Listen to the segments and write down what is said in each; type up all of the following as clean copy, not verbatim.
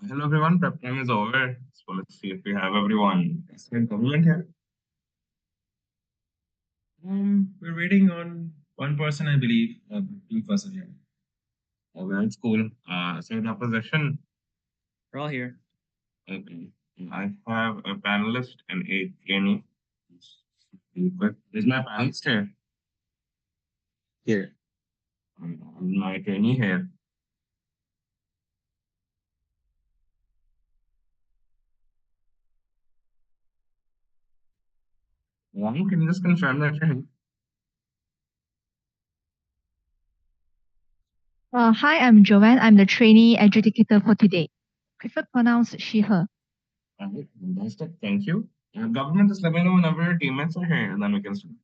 Hello everyone, prep time is over. So let's see if we have everyone. Is there government here? We're waiting on one person, I believe. Two person here. Okay, it's cool. Saidha position. We're all here. Okay. I have a panelist and a trainee. But is my panelist here? Here. My trainee here. One, can you just confirm that you're here? Hi, I'm Joanne. I'm the trainee adjudicator for today. Preferred pronouns she, her. Okay, fantastic. Thank you. Government, just let me know whenever your teammates are here, and then we can start.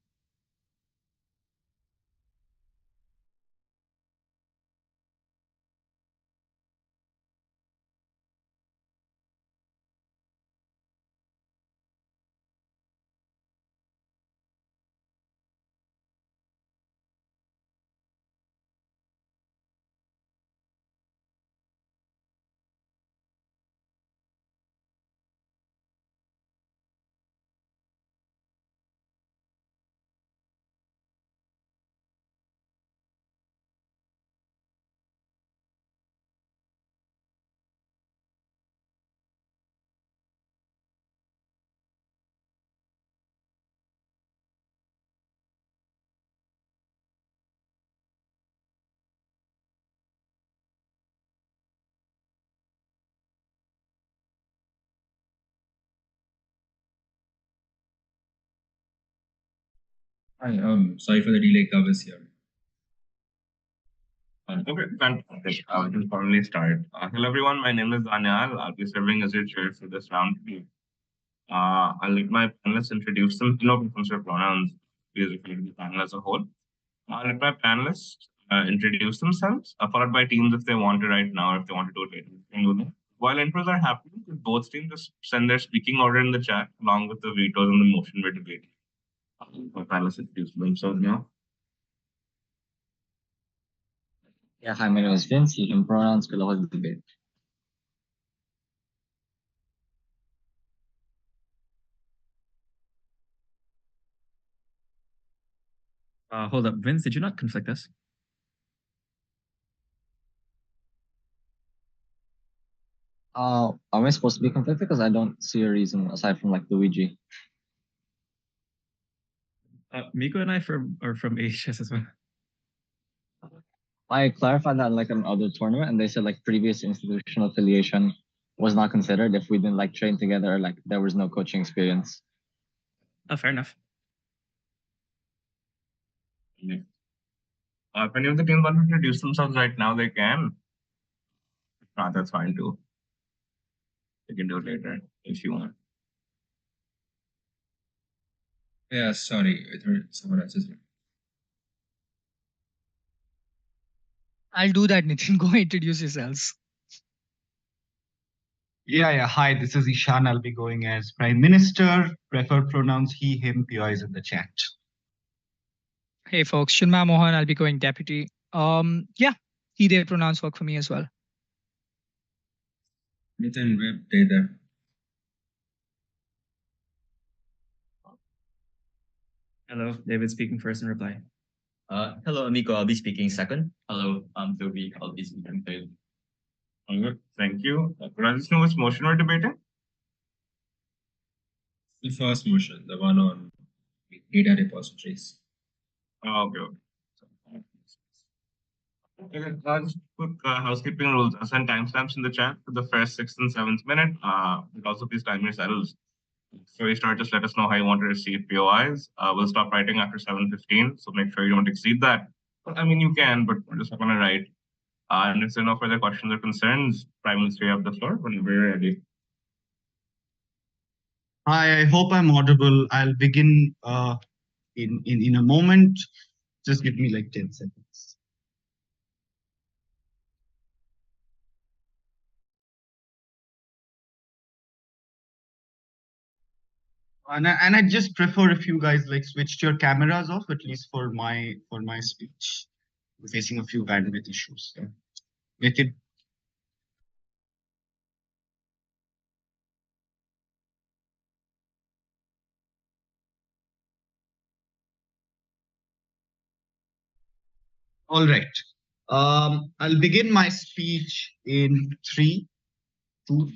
Hi, sorry for the delay. Kav is here. Okay, fantastic. We can formally start. Hello everyone, my name is Danyal. I'll be serving as your chair for this round. I'll let my panelists introduce them. No preference for pronouns, basically the panel as a whole. I'll let my panelists introduce themselves, followed by teams if they want to right now or if they want to do it later. We can do that. While intros are happening, both teams just send their speaking order in the chat along with the vetoes and the motion we're debating. My panelists introduce themselves now. Yeah, hi, my name is Vince. You can pronounce below the debate. Hold up, Vince, did you not conflict us? Am I supposed to be conflicted? Because I don't see a reason aside from like Luigi. Mikko and I are from AHS as well. I clarified that in like another tournament, and they said like previous institutional affiliation was not considered if we didn't like train together or like there was no coaching experience. Oh, fair enough. If any of the teams want to introduce themselves right now, they can. If not, that's fine too. You can do it later if you want. Yeah, sorry, I thought someone else is here. I'll do that, Nitin. Go introduce yourselves. Yeah. Hi, this is Ishaan. I'll be going as Prime Minister. Preferred pronouns he, him, PI is in the chat. Hey, folks. Chinmaya, Mohan. I'll be going deputy. Yeah, he, they pronouns work for me as well. Nitin, Web, they there. Hello, David speaking first in reply. Hello, Mikko. I'll be speaking second. Hello, I'm Tobi. I'll be speaking third. Okay, thank you. Could I just know which motion we're debating? The first motion, the one on data repositories. Okay. Okay, just quick housekeeping rules. I'll send timestamps in the chat for the first, 6th, and 7th minute. But also please time yourselves. So you start, just let us know how you want to receive POIs. We'll stop writing after 7:15, so make sure you don't exceed that. But, I mean, you can, but we're just not going to write. And if there are no further questions or concerns, Prime Minister, you have the floor whenever you're ready. Hi, I hope I'm audible. I'll begin in a moment. Just give me like 10 seconds. And I just prefer if you guys like switched your cameras off, at least for my speech. We're facing a few bandwidth issues. Yeah. Nitin. All right. I'll begin my speech in 3, 2,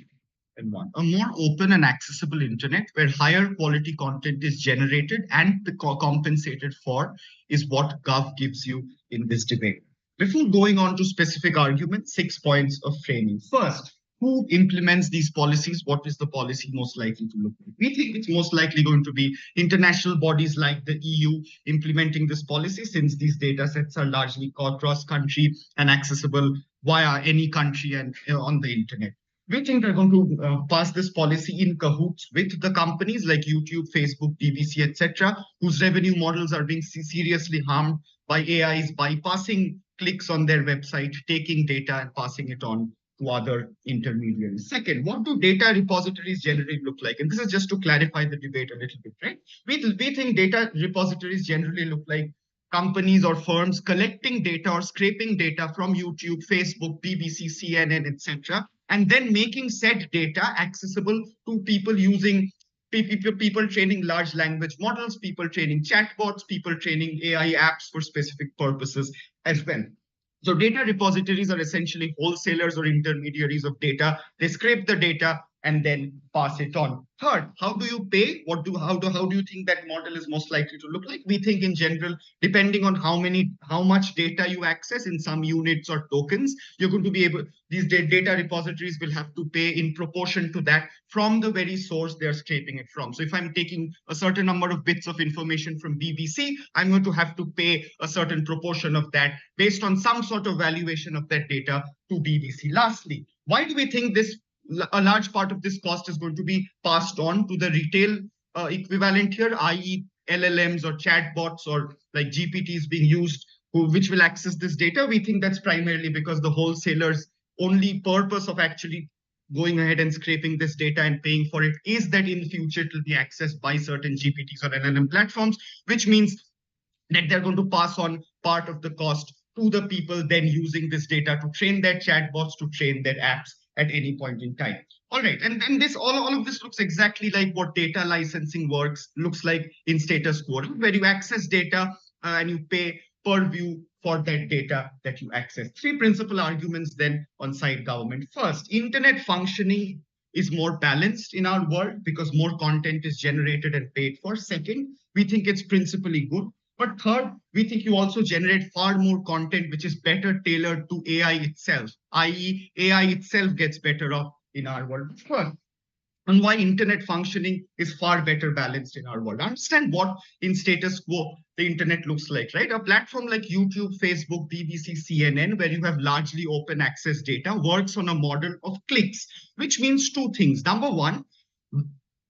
and 1. A more open and accessible internet where higher quality content is generated and compensated for is what Gov gives you in this debate. Before going on to specific arguments, 6 points of framing. First, who implements these policies? What is the policy most likely to look like? We think it's most likely going to be international bodies like the EU implementing this policy, since these data sets are largely cross-country and accessible via any country and on the internet. We think they're going to pass this policy in cahoots with the companies like YouTube, Facebook, BBC, etc., whose revenue models are being seriously harmed by AIs bypassing clicks on their website, taking data and passing it on to other intermediaries. Second, what do data repositories generally look like? And this is just to clarify the debate a little bit, right? We think data repositories generally look like companies or firms collecting data or scraping data from YouTube, Facebook, BBC, CNN, etc., and then making said data accessible to people using people training large language models, people training chatbots, people training AI apps for specific purposes as well. So data repositories are essentially wholesalers or intermediaries of data. They scrape the data and then pass it on. Third, how do you pay? How do you think that model is most likely to look like? We think in general, depending on how much data you access in some units or tokens, you're going to be able, these data repositories will have to pay in proportion to that from the very source they're scraping it from. So if I'm taking a certain number of bits of information from BBC, I'm going to have to pay a certain proportion of that based on some sort of valuation of that data to BBC. Lastly, why do we think a large part of this cost is going to be passed on to the retail equivalent here, i.e. LLMs or chatbots or like GPTs being used, which will access this data? We think that's primarily because the wholesalers' only purpose of actually going ahead and scraping this data and paying for it is that in the future it will be accessed by certain GPTs or LLM platforms, which means that they're going to pass on part of the cost to the people then using this data to train their chatbots, to train their apps at any point in time. All right, and then all of this looks exactly like what data licensing looks like in status quo, where you access data and you pay per view for that data that you access. 3 principal arguments then on side government. First, internet functioning is more balanced in our world because more content is generated and paid for. Second, we think it's principally good. But third, we think you also generate far more content which is better tailored to AI itself, i.e. AI itself gets better off in our world. First, and why internet functioning is far better balanced in our world. Understand what in status quo the internet looks like, right? A platform like YouTube, Facebook, BBC, CNN, where you have largely open access data, works on a model of clicks, which means 2 things. Number one,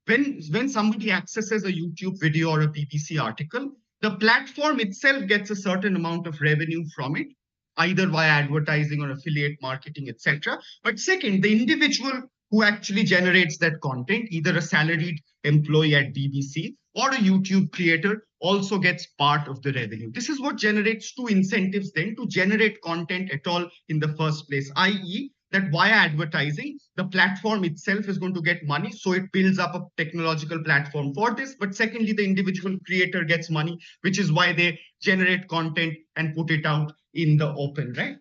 when somebody accesses a YouTube video or a BBC article, the platform itself gets a certain amount of revenue from it, either via advertising or affiliate marketing, etc. But second, the individual who actually generates that content, either a salaried employee at BBC or a YouTube creator, also gets part of the revenue. This is what generates 2 incentives then to generate content at all in the first place, i.e. that via advertising, the platform itself is going to get money. So it builds up a technological platform for this. But secondly, the individual creator gets money, which is why they generate content and put it out in the open, right?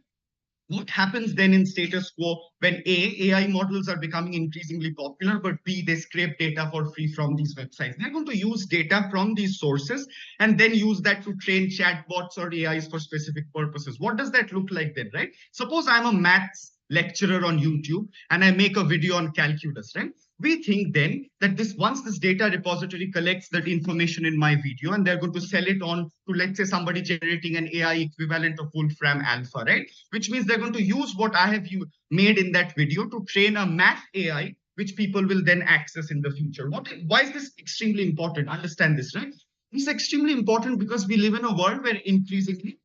What happens then in status quo when A, AI models are becoming increasingly popular, but B, they scrape data for free from these websites? They're going to use data from these sources and then use that to train chatbots or AIs for specific purposes. What does that look like then, right? Suppose I'm a maths lecturer on YouTube and I make a video on calculus, right? We think then that once this data repository collects that information in my video and they're going to sell it on to, let's say, somebody generating an AI equivalent of Wolfram Alpha, right? Which means they're going to use what I have made in that video to train a math AI, which people will then access in the future. Why is this extremely important? Understand this, right? It's extremely important because we live in a world where increasingly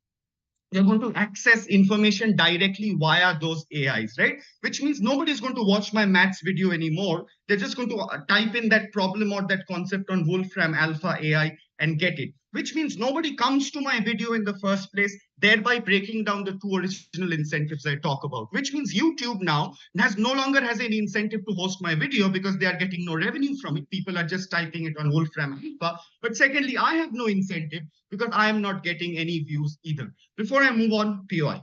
they're going to access information directly via those AIs, right? Which means nobody's going to watch my maths video anymore. They're just going to type in that problem or that concept on Wolfram Alpha AI and get it, which means nobody comes to my video in the first place, thereby breaking down the two original incentives I talk about, which means YouTube now no longer has any incentive to host my video because they are getting no revenue from it. People are just typing it on Wolfram Alpha. But secondly, I have no incentive because I am not getting any views either. Before I move on, POI.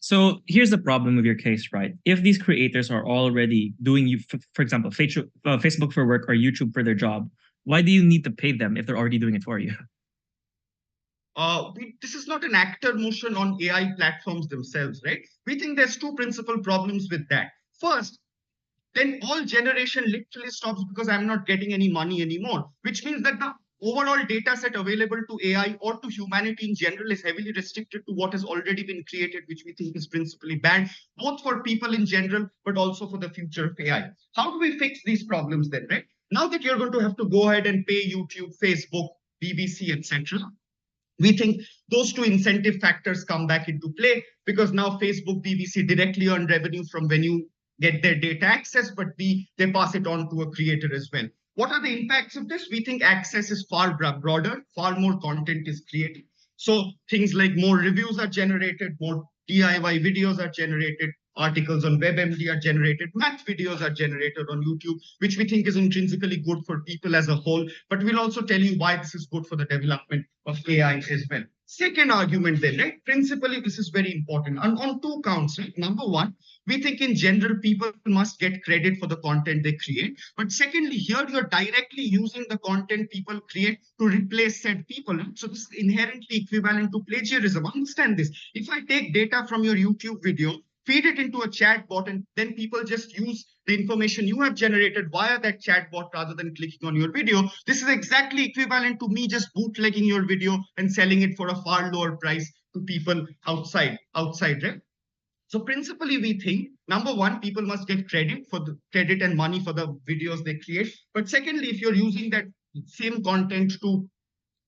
So here's the problem with your case, right? If these creators are already doing, for example, Facebook for work or YouTube for their job, why do you need to pay them if they're already doing it for you? This is not an actor motion on AI platforms themselves, right? We think there's two principal problems with that. First, then all generation literally stops because I'm not getting any money anymore, which means that the overall data set available to AI or to humanity in general is heavily restricted to what has already been created, which we think is principally bad, both for people in general, but also for the future of AI. How do we fix these problems then, right? Now that you're going to have to go ahead and pay YouTube, Facebook, BBC, etc., we think those two incentive factors come back into play because now Facebook, BBC directly earn revenue from when you get their data access, but B, they pass it on to a creator as well. What are the impacts of this? We think access is far broader, far more content is created. So things like more reviews are generated, more DIY videos are generated, articles on WebMD are generated, math videos are generated on YouTube, which we think is intrinsically good for people as a whole. But we'll also tell you why this is good for the development of AI as well. Second argument then, right? Principally, this is very important. And on two counts, right? Number one, we think in general, people must get credit for the content they create. But secondly, here you're directly using the content people create to replace said people. So this is inherently equivalent to plagiarism. Understand this. If I take data from your YouTube video, feed it into a chat bot, and then people just use the information you have generated via that chat bot rather than clicking on your video. This is exactly equivalent to me just bootlegging your video and selling it for a far lower price to people outside, right? So principally, we think, number one, people must get credit and money for the videos they create. But secondly, if you're using that same content to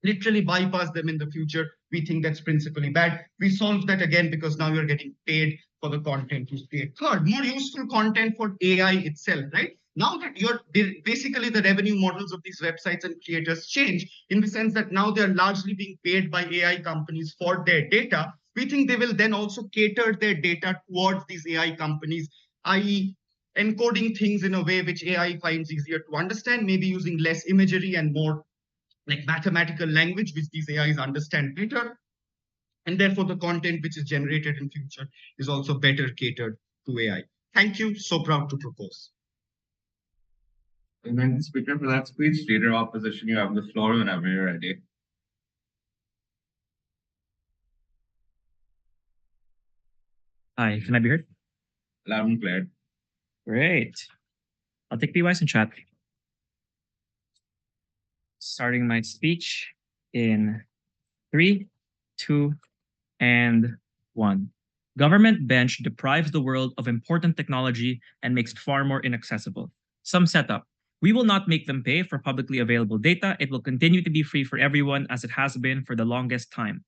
literally bypass them in the future, we think that's principally bad. We solve that again because now you're getting paid for the content you create. Third, more useful content for AI itself, right? Now that basically the revenue models of these websites and creators change in the sense that now they're largely being paid by AI companies for their data. We think they will then also cater their data towards these AI companies, i.e. encoding things in a way which AI finds easier to understand, maybe using less imagery and more like mathematical language, which these AIs understand better. And therefore, the content which is generated in future is also better catered to AI. Thank you. So proud to propose. And then, speaker for that speech, leader opposition, you have the floor whenever you're ready. Hi, can I be heard? Loud and clear. Great. I'll take PYs in chat. Starting my speech in 3, 2, and 1. Government bench deprives the world of important technology and makes it far more inaccessible. Some setup. We will not make them pay for publicly available data. It will continue to be free for everyone as it has been for the longest time.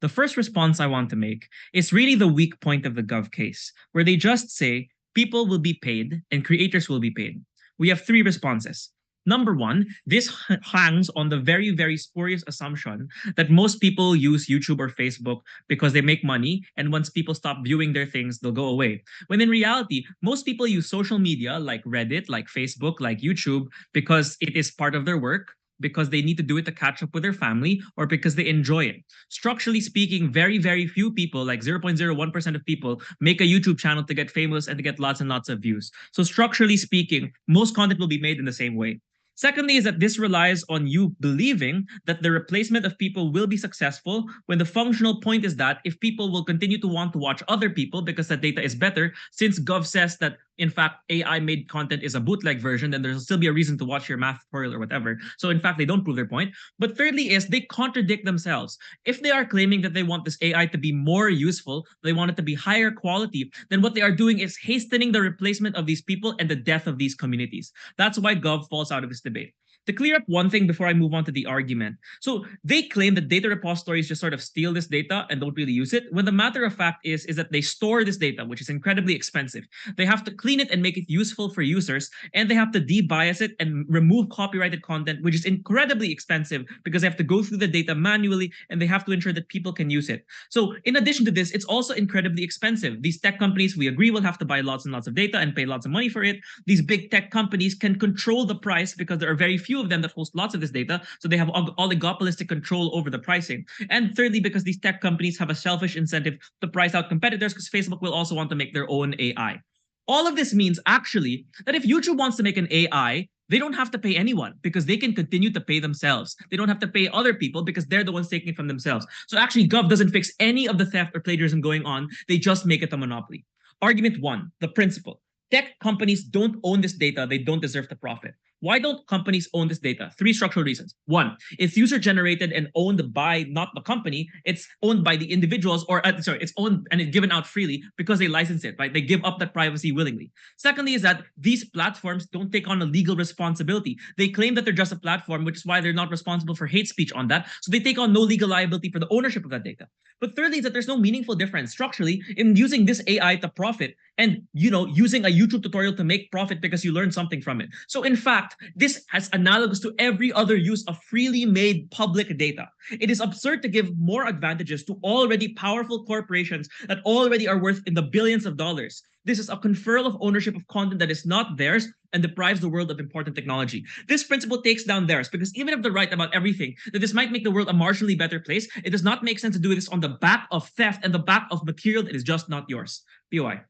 The first response I want to make is really the weak point of the Gov case, where they just say people will be paid and creators will be paid. We have 3 responses. Number one, this hangs on the very, very spurious assumption that most people use YouTube or Facebook because they make money, and once people stop viewing their things, they'll go away. When in reality, most people use social media like Reddit, like Facebook, like YouTube, because it is part of their work, because they need to do it to catch up with their family, or because they enjoy it. Structurally speaking, very, very few people, like 0.01% of people, make a YouTube channel to get famous and to get lots and lots of views. So structurally speaking, most content will be made in the same way. Secondly, is that this relies on you believing that the replacement of people will be successful, when the functional point is that if people will continue to want to watch other people because that data is better, since Gov says that in fact AI-made content is a bootleg version, then there'll still be a reason to watch your math tutorial or whatever. So in fact, they don't prove their point. But thirdly is they contradict themselves. If they are claiming that they want this AI to be more useful, they want it to be higher quality, then what they are doing is hastening the replacement of these people and the death of these communities. That's why Gov falls out of this debate. To clear up one thing before I move on to the argument. So they claim that data repositories just sort of steal this data and don't really use it, when the matter of fact is that they store this data, which is incredibly expensive. They have to clean it and make it useful for users, and they have to debias it and remove copyrighted content, which is incredibly expensive because they have to go through the data manually and they have to ensure that people can use it. So in addition to this, it's also incredibly expensive. These tech companies, we agree, will have to buy lots and lots of data and pay lots of money for it. These big tech companies can control the price because there are very few of them that host lots of this data, so they have oligopolistic control over the pricing. And thirdly, because these tech companies have a selfish incentive to price out competitors, because Facebook will also want to make their own AI. All of this means actually that if YouTube wants to make an AI, they don't have to pay anyone because they can continue to pay themselves. They don't have to pay other people because they're the ones taking it from themselves. So actually, Gov doesn't fix any of the theft or plagiarism going on. They just make it a monopoly. Argument one, the principle. Tech companies don't own this data. They don't deserve to profit. Why don't companies own this data? Three structural reasons. One, it's user-generated and owned by not the company. It's owned by the individuals, or it's owned and it's given out freely because they license it, right? They give up that privacy willingly. Secondly, is that these platforms don't take on a legal responsibility. They claim that they're just a platform, which is why they're not responsible for hate speech on that. So they take on no legal liability for the ownership of that data. But thirdly, is that there's no meaningful difference structurally in using this AI to profit and using a YouTube tutorial to make profit because you learned something from it. So in fact, this has analogous to every other use of freely made public data. It is absurd to give more advantages to already powerful corporations that already are worth in the billions of dollars. This is a conferral of ownership of content that is not theirs and deprives the world of important technology. This principle takes down theirs because even if they're right about everything, that this might make the world a marginally better place, it does not make sense to do this on the back of theft and the back of material that is just not yours. POI.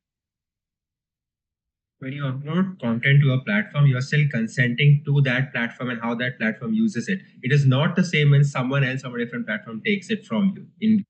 When you upload content to a platform, you're still consenting to that platform and how that platform uses it. It is not the same when someone else on a different platform takes it from you.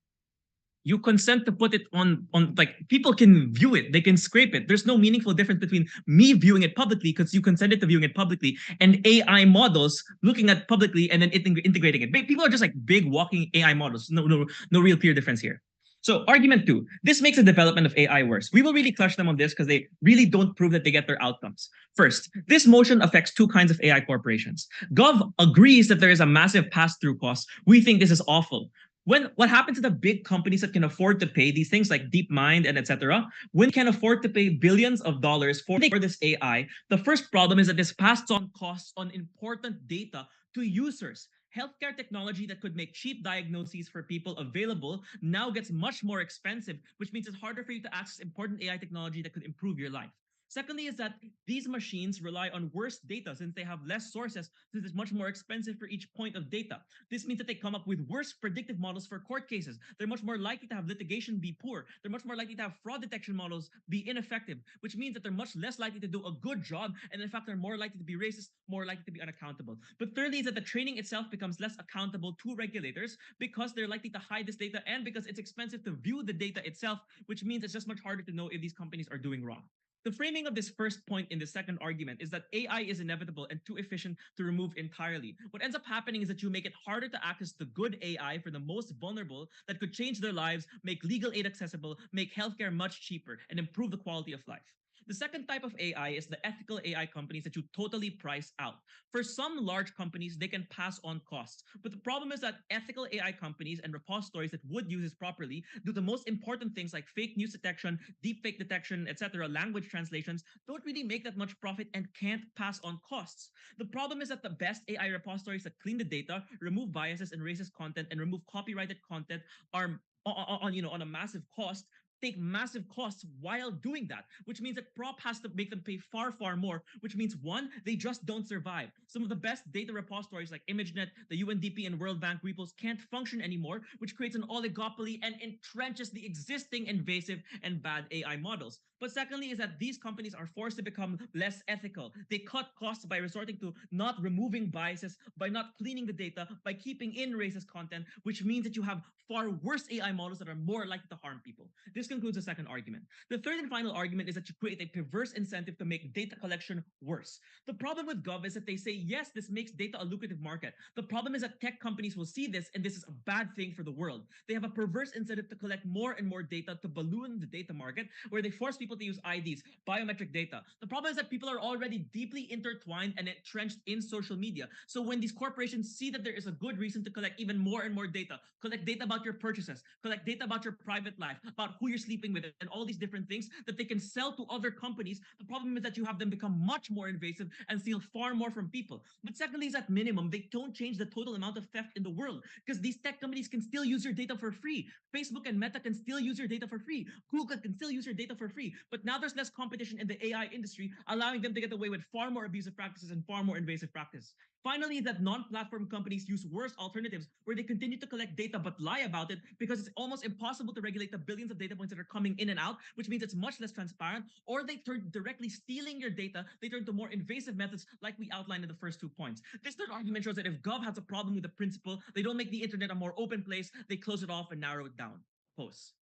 You consent to put it on like people can view it, they can scrape it. There's no meaningful difference between me viewing it publicly because you consented to viewing it publicly and AI models looking at publicly and then integrating it. People are just like big walking AI models. No real clear difference here. So argument two, this makes the development of AI worse. We will really crush them on this because they really don't prove that they get their outcomes. First, this motion affects two kinds of AI corporations. Gov agrees that there is a massive pass-through cost. We think this is awful. What happens to the big companies that can afford to pay these things like DeepMind and etc., when they can afford to pay billions of dollars for this AI, the first problem is that this passes on costs on important data to users. Healthcare technology that could make cheap diagnoses for people available now gets much more expensive, which means it's harder for you to access important AI technology that could improve your life. Secondly, is that these machines rely on worse data since they have less sources, since it's much more expensive for each point of data. This means that they come up with worse predictive models for court cases. They're much more likely to have litigation be poor. They're much more likely to have fraud detection models be ineffective, which means that they're much less likely to do a good job. And in fact, they're more likely to be racist, more likely to be unaccountable. But thirdly, is that the training itself becomes less accountable to regulators because they're likely to hide this data and because it's expensive to view the data itself, which means it's just much harder to know if these companies are doing wrong. The framing of this first point in the second argument is that AI is inevitable and too efficient to remove entirely. What ends up happening is that you make it harder to access the good AI for the most vulnerable that could change their lives, make legal aid accessible, make healthcare much cheaper, and improve the quality of life. The second type of AI is the ethical AI companies that you totally price out. For some large companies, they can pass on costs. But the problem is that ethical AI companies and repositories that would use this properly do the most important things like fake news detection, deepfake detection, etc., language translations, don't really make that much profit and can't pass on costs. The problem is that the best AI repositories that clean the data, remove biases and racist content, and remove copyrighted content are on a massive cost, take massive costs while doing that, which means that prop has to make them pay far, far more, which means one, they just don't survive. Some of the best data repositories like ImageNet, the UNDP, and World Bank repos can't function anymore, which creates an oligopoly and entrenches the existing invasive and bad AI models. But secondly is that these companies are forced to become less ethical. They cut costs by resorting to not removing biases, by not cleaning the data, by keeping in racist content, which means that you have far worse AI models that are more likely to harm people. This concludes the second argument. The third and final argument is that you create a perverse incentive to make data collection worse. The problem with Gov is that they say, yes, this makes data a lucrative market. The problem is that tech companies will see this and this is a bad thing for the world. They have a perverse incentive to collect more and more data to balloon the data market, where they force people to use IDs, biometric data. The problem is that people are already deeply intertwined and entrenched in social media. So when these corporations see that there is a good reason to collect even more and more data, collect data about your purchases, collect data about your private life, about who you're sleeping with, and all these different things that they can sell to other companies, the problem is that you have them become much more invasive and steal far more from people. But secondly, is at minimum, they don't change the total amount of theft in the world, because these tech companies can still use your data for free. Facebook and Meta can still use your data for free. Google can still use your data for free. But now there's less competition in the AI industry, allowing them to get away with far more abusive practices and far more invasive practices. Finally, that non-platform companies use worse alternatives where they continue to collect data but lie about it, because it's almost impossible to regulate the billions of data points that are coming in and out, which means it's much less transparent. Or they turn directly stealing your data, they turn to more invasive methods like we outlined in the first 2 points. This third argument shows that if Gov has a problem with the principle, they don't make the internet a more open place, they close it off and narrow it down. Posts.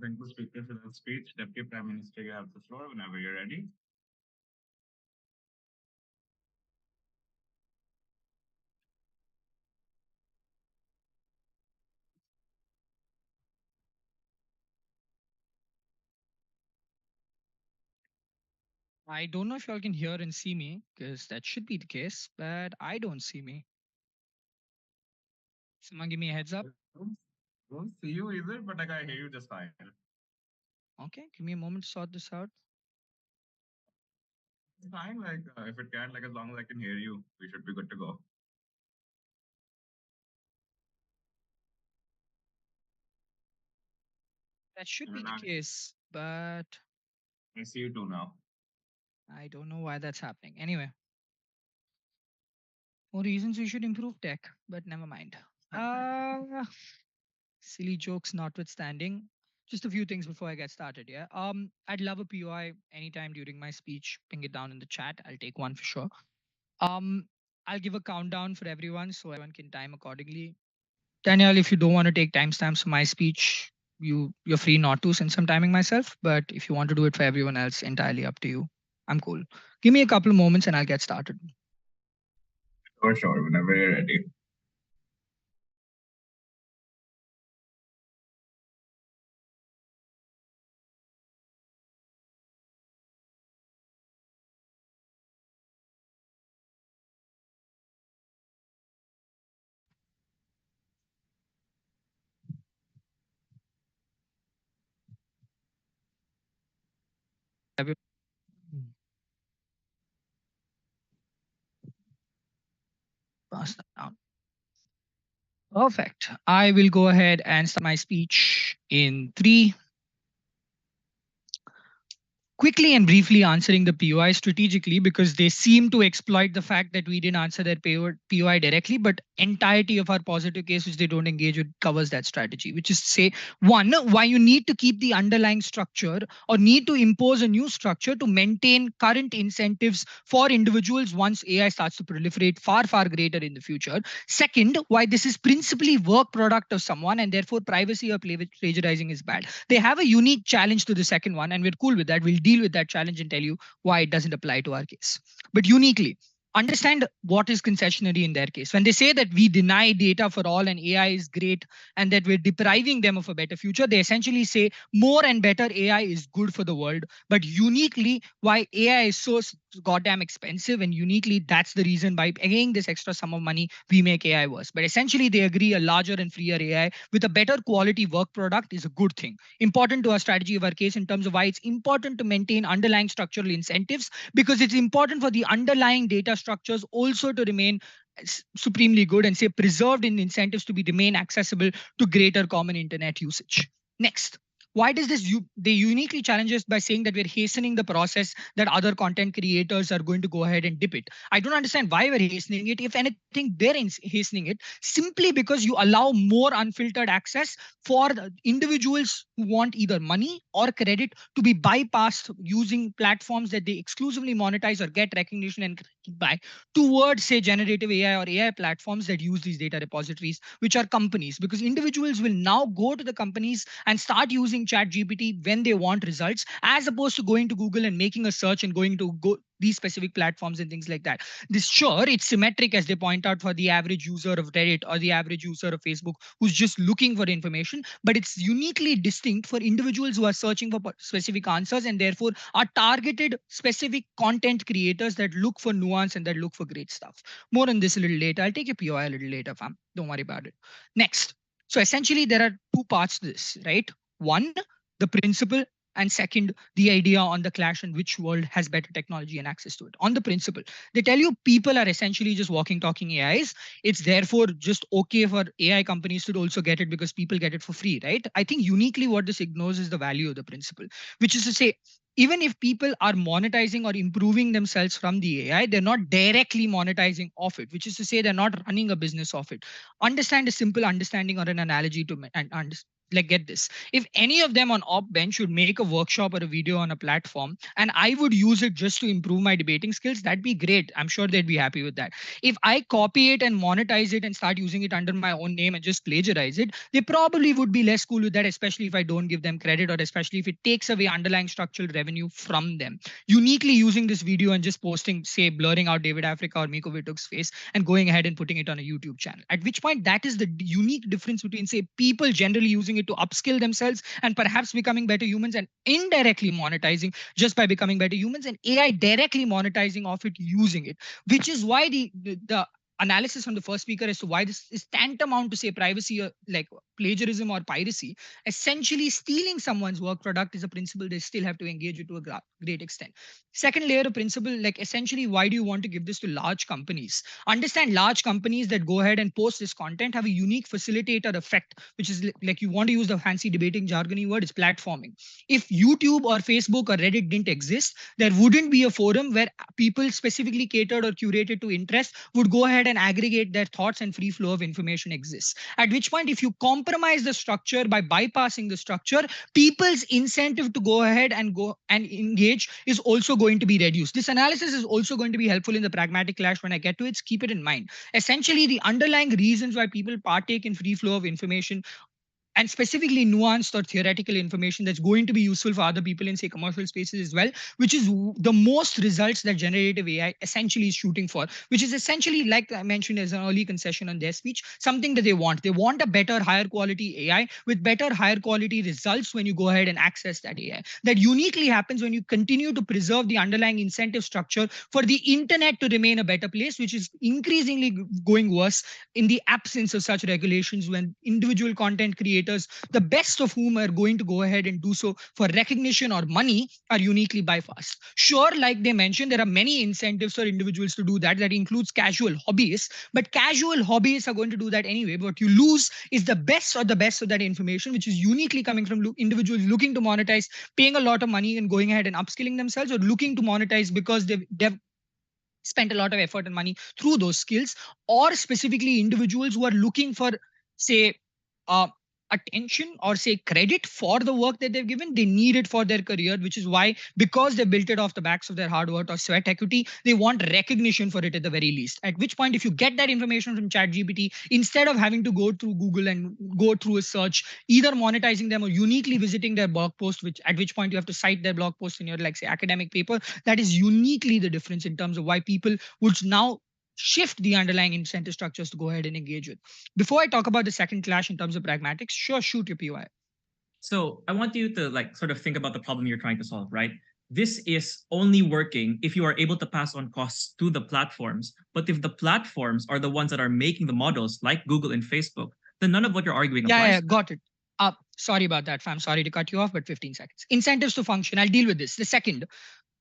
Thank you, speaker, for that speech. Deputy Prime Minister, you have the floor whenever you're ready. I don't know if y'all can hear and see me, because that should be the case, but I don't see me. Someone give me a heads up. Don't see you either, but I can hear you just fine. Okay, give me a moment to sort this out. It's fine, like if it can, like as long as I can hear you, we should be good to go. That should be Even the I- case, but I see you too now. I don't know why that's happening. Anyway, more reasons we should improve tech, but never mind. Silly jokes notwithstanding, just a few things before I get started. Yeah. I'd love a POI anytime during my speech. Ping it down in the chat. I'll take one for sure. I'll give a countdown for everyone so everyone can time accordingly. Daniel, if you don't want to take timestamps for my speech, you're free not to, since I'm timing myself. But if you want to do it for everyone else, entirely up to you. I'm cool. Give me a couple of moments and I'll get started. Sure, whenever you're ready. Pass that down. Perfect. I will go ahead and start my speech in 3. Quickly and briefly answering the POI strategically, because they seem to exploit the fact that we didn't answer their POI directly, but entirety of our positive case which they don't engage with covers that strategy, which is to say, 1, why you need to keep the underlying structure or need to impose a new structure to maintain current incentives for individuals once AI starts to proliferate far, far greater in the future. Second, why this is principally work product of someone and therefore privacy or plagiarizing is bad. They have a unique challenge to the second one, and we're cool with that. We'll deal with that challenge and tell you why it doesn't apply to our case. But uniquely, understand what is concessionary in their case. When they say that we deny data for all and AI is great and that we're depriving them of a better future, they essentially say more and better AI is good for the world. But uniquely, why AI is so goddamn expensive, and uniquely, that's the reason by paying this extra sum of money, we make AI worse. But essentially, they agree a larger and freer AI with a better quality work product is a good thing. Important to our strategy of our case in terms of why it's important to maintain underlying structural incentives, because it's important for the underlying data structures also to remain supremely good and say preserved in incentives to be remain accessible to greater common internet usage. Next. Why does this they uniquely challenge us by saying that we're hastening the process, that other content creators are going to go ahead and dip it? I don't understand why we're hastening it. If anything, they're hastening it simply because you allow more unfiltered access for the individuals who want either money or credit to be bypassed using platforms that they exclusively monetize or get recognition and by towards say generative AI or AI platforms that use these data repositories, which are companies, because individuals will now go to the companies and start using chat GPT when they want results, as opposed to going to Google and making a search and going to go these specific platforms and things like that. This, sure, it's symmetric as they point out for the average user of Reddit or the average user of Facebook who's just looking for information, but it's uniquely distinct for individuals who are searching for specific answers and therefore are targeted specific content creators that look for nuance and that look for great stuff. More on this a little later. I'll take your POI a little later, fam. Don't worry about it. Next. So essentially there are two parts to this, right? One, the principle, and second, the idea on the clash and which world has better technology and access to it. On the principle, they tell you people are essentially just walking, talking AIs. It's therefore just okay for AI companies to also get it because people get it for free, right? I think uniquely what this ignores is the value of the principle, which is to say, even if people are monetizing or improving themselves from the AI, they're not directly monetizing off it, which is to say they're not running a business off it. Understand a simple understanding or an analogy to and like get this. If any of them on op bench would make a workshop or a video on a platform and I would use it just to improve my debating skills, that'd be great. I'm sure they'd be happy with that. If I copy it and monetize it and start using it under my own name and just plagiarize it, they probably would be less cool with that, especially if I don't give them credit or especially if it takes away underlying structural revenue from them. Uniquely using this video and just posting, say, blurring out David Africa or Mikko Vitug's face and going ahead and putting it on a YouTube channel. At which point, that is the unique difference between, say, people generally using it to upskill themselves and perhaps becoming better humans and indirectly monetizing just by becoming better humans, and AI directly monetizing off it using it, which is why the analysis from the first speaker as to why this is tantamount to say privacy or like plagiarism or piracy, essentially stealing someone's work product, is a principle they still have to engage with to a great extent. Second layer of principle, like essentially why do you want to give this to large companies? Understand large companies that go ahead and post this content have a unique facilitator effect, which is like you want to use the fancy debating jargony word, is platforming. If YouTube or Facebook or Reddit didn't exist, there wouldn't be a forum where people specifically catered or curated to interest would go ahead and aggregate their thoughts and free flow of information exists. At which point, if you compromise the structure by bypassing the structure, people's incentive to go ahead and go and engage is also going to be reduced. This analysis is also going to be helpful in the pragmatic clash when I get to it. Keep it in mind. Essentially, the underlying reasons why people partake in free flow of information and specifically nuanced or theoretical information that's going to be useful for other people in, say, commercial spaces as well, which is the most results that generative AI essentially is shooting for, which is essentially, like I mentioned as an early concession on their speech, something that they want. They want a better, higher quality AI with better, higher quality results when you go ahead and access that AI. That uniquely happens when you continue to preserve the underlying incentive structure for the internet to remain a better place, which is increasingly going worse in the absence of such regulations when individual content creators, the best of whom are going to go ahead and do so for recognition or money, are uniquely bypassed. Sure, like they mentioned, there are many incentives for individuals to do that. That includes casual hobbyists, but casual hobbyists are going to do that anyway. What you lose is the best of that information, which is uniquely coming from individuals looking to monetize, paying a lot of money and going ahead and upskilling themselves, or looking to monetize because they've spent a lot of effort and money through those skills, or specifically individuals who are looking for, say, uh, attention or say credit for the work that they've given. They need it for their career, which is why, because they built it off the backs of their hard work or sweat equity, they want recognition for it at the very least. At which point, if you get that information from ChatGPT, instead of having to go through Google and go through a search, either monetizing them or uniquely visiting their blog post, which at which point you have to cite their blog post in your, like, say, academic paper, that is uniquely the difference in terms of why people would now shift the underlying incentive structures to go ahead and engage with. Before I talk about the second clash in terms of pragmatics, sure, shoot your POI. So I want you to like sort of think about the problem you're trying to solve, right? This is only working if you are able to pass on costs to the platforms. But if the platforms are the ones that are making the models, like Google and Facebook, then none of what you're arguing applies. Yeah, got it. Sorry about that, fam. Sorry to cut you off, but 15 seconds. Incentives to function. I'll deal with this. The second,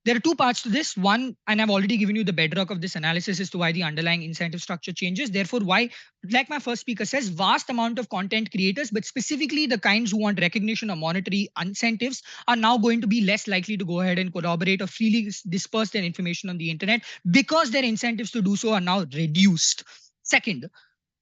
there are two parts to this. One, and I've already given you the bedrock of this analysis as to why the underlying incentive structure changes. Therefore, why, like my first speaker says, vast amount of content creators, but specifically the kinds who want recognition or monetary incentives, are now going to be less likely to go ahead and collaborate or freely disperse their information on the internet because their incentives to do so are now reduced. Second,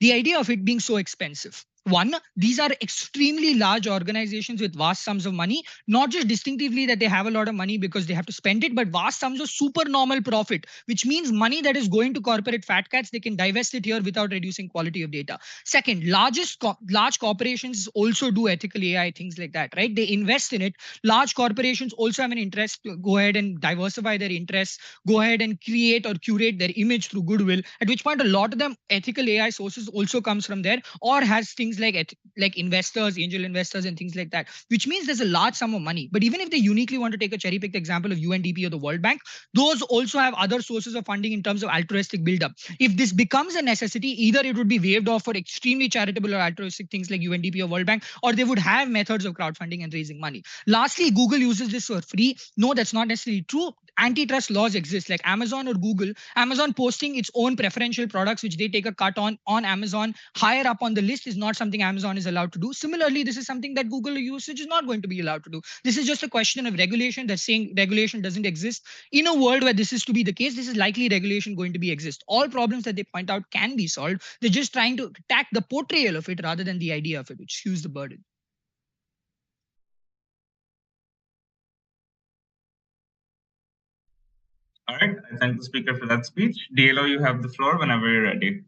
the idea of it being so expensive. One, these are extremely large organizations with vast sums of money, not just distinctively that they have a lot of money because they have to spend it, but vast sums of supernormal profit, which means money that is going to corporate fat cats, they can divest it here without reducing quality of data. Second, large corporations also do ethical AI, things like that, right? They invest in it. Large corporations also have an interest to go ahead and diversify their interests, go ahead and create or curate their image through goodwill, at which point a lot of them ethical AI sources also comes from there, or has things like investors, angel investors and things like that, which means there's a large sum of money. But even if they uniquely want to take a cherry picked example of UNDP or the World Bank, those also have other sources of funding in terms of altruistic buildup. If this becomes a necessity, either it would be waived off for extremely charitable or altruistic things like UNDP or World Bank, or they would have methods of crowdfunding and raising money. Lastly, Google uses this for free. No, that's not necessarily true. Antitrust laws exist, like Amazon or Google. Amazon posting its own preferential products, which they take a cut on Amazon, higher up on the list, is not something Amazon is allowed to do. Similarly, this is something that Google usage is not going to be allowed to do. This is just a question of regulation. That's saying regulation doesn't exist. In a world where this is to be the case, this is likely regulation going to be exist. All problems that they point out can be solved. They're just trying to attack the portrayal of it rather than the idea of it, which skews the burden. All right, I thank the speaker for that speech. DLO, you have the floor whenever you're ready.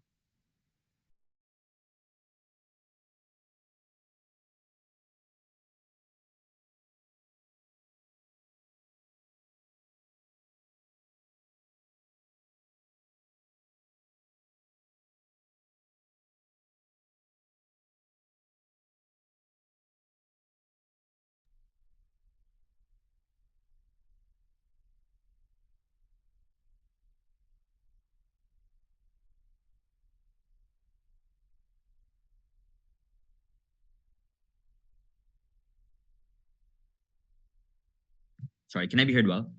Sorry, can I be heard well?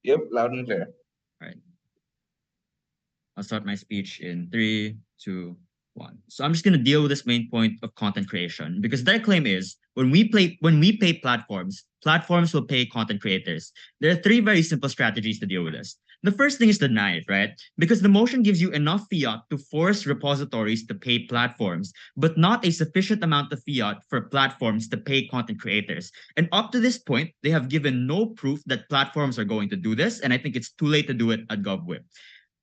Yep, loud and clear. All right. I'll start my speech in 3, 2, 1. So I'm just going to deal with this main point of content creation, because their claim is when we pay platforms, platforms will pay content creators. There are 3 very simple strategies to deal with this. The first thing is deny it, right? Because the motion gives you enough fiat to force repositories to pay platforms, but not a sufficient amount of fiat for platforms to pay content creators. And up to this point, they have given no proof that platforms are going to do this, and I think it's too late to do it at GovWhip.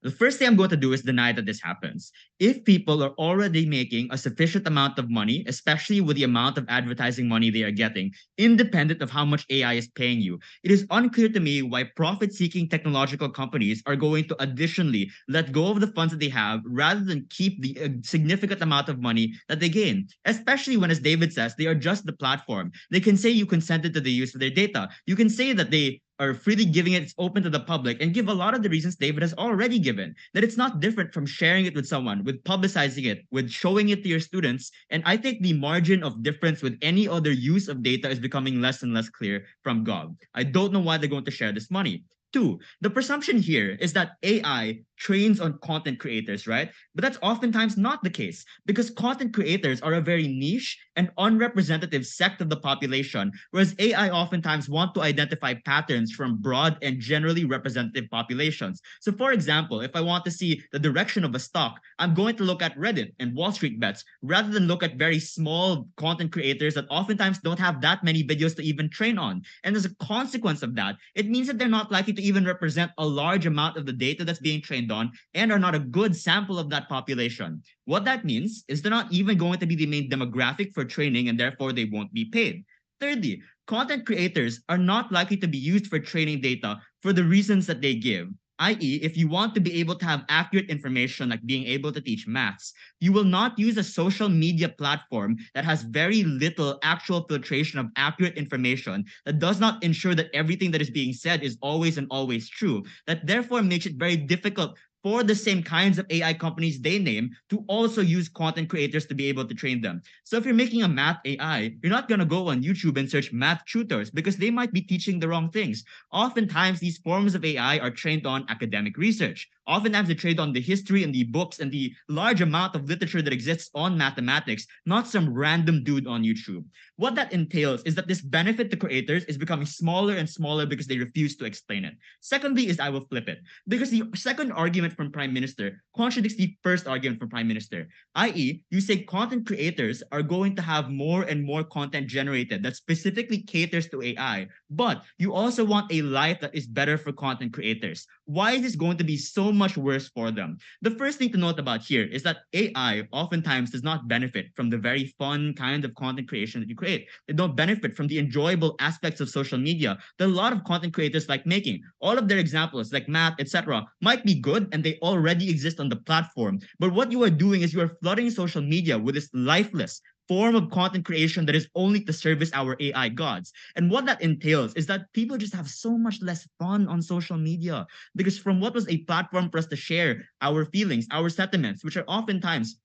The first thing I'm going to do is deny that this happens. If people are already making a sufficient amount of money, especially with the amount of advertising money they are getting, independent of how much AI is paying you, it is unclear to me why profit-seeking technological companies are going to additionally let go of the funds that they have rather than keep the significant amount of money that they gain, especially when, as David says, they are just the platform. They can say you consented to the use of their data. You can say that they are freely giving it open to the public and give a lot of the reasons David has already given, that it's not different from sharing it with someone, with publicizing it, with showing it to your students. And I think the margin of difference with any other use of data is becoming less and less clear from Gov. I don't know why they're going to share this money. 2, the presumption here is that AI trains on content creators, right? But that's oftentimes not the case, because content creators are a very niche and unrepresentative sect of the population, whereas AI oftentimes want to identify patterns from broad and generally representative populations. So for example, if I want to see the direction of a stock, I'm going to look at Reddit and Wall Street Bets, rather than look at very small content creators that oftentimes don't have that many videos to even train on. And as a consequence of that, it means that they're not likely to even represent a large amount of the data that's being trained on, and are not a good sample of that population. What that means is they're not even going to be the main demographic for training, and therefore they won't be paid. Thirdly, content creators are not likely to be used for training data for the reasons that they give. I.e., if you want to be able to have accurate information like being able to teach maths, you will not use a social media platform that has very little actual filtration of accurate information, that does not ensure that everything that is being said is always and always true, that therefore makes it very difficult for the same kinds of AI companies they name to also use content creators to be able to train them. So if you're making a math AI, you're not going to go on YouTube and search math tutors, because they might be teaching the wrong things. Oftentimes, these forms of AI are trained on academic research. Oftentimes they trade on the history and the books and the large amount of literature that exists on mathematics, not some random dude on YouTube. What that entails is that this benefit to creators is becoming smaller and smaller because they refuse to explain it. Secondly is I will flip it. Because the second argument from Prime Minister contradicts the first argument from Prime Minister, i.e., you say content creators are going to have more and more content generated that specifically caters to AI, but you also want a life that is better for content creators. Why is this going to be so much worse for them? The first thing to note about here is that AI oftentimes does not benefit from the very fun kind of content creation that you create. They don't benefit from the enjoyable aspects of social media that a lot of content creators like making. All of their examples like math, etc., might be good and they already exist on the platform. But what you are doing is you are flooding social media with this lifeless form of content creation that is only to service our AI gods. And what that entails is that people just have so much less fun on social media because from what was a platform for us to share our feelings, our sentiments, which are oftentimes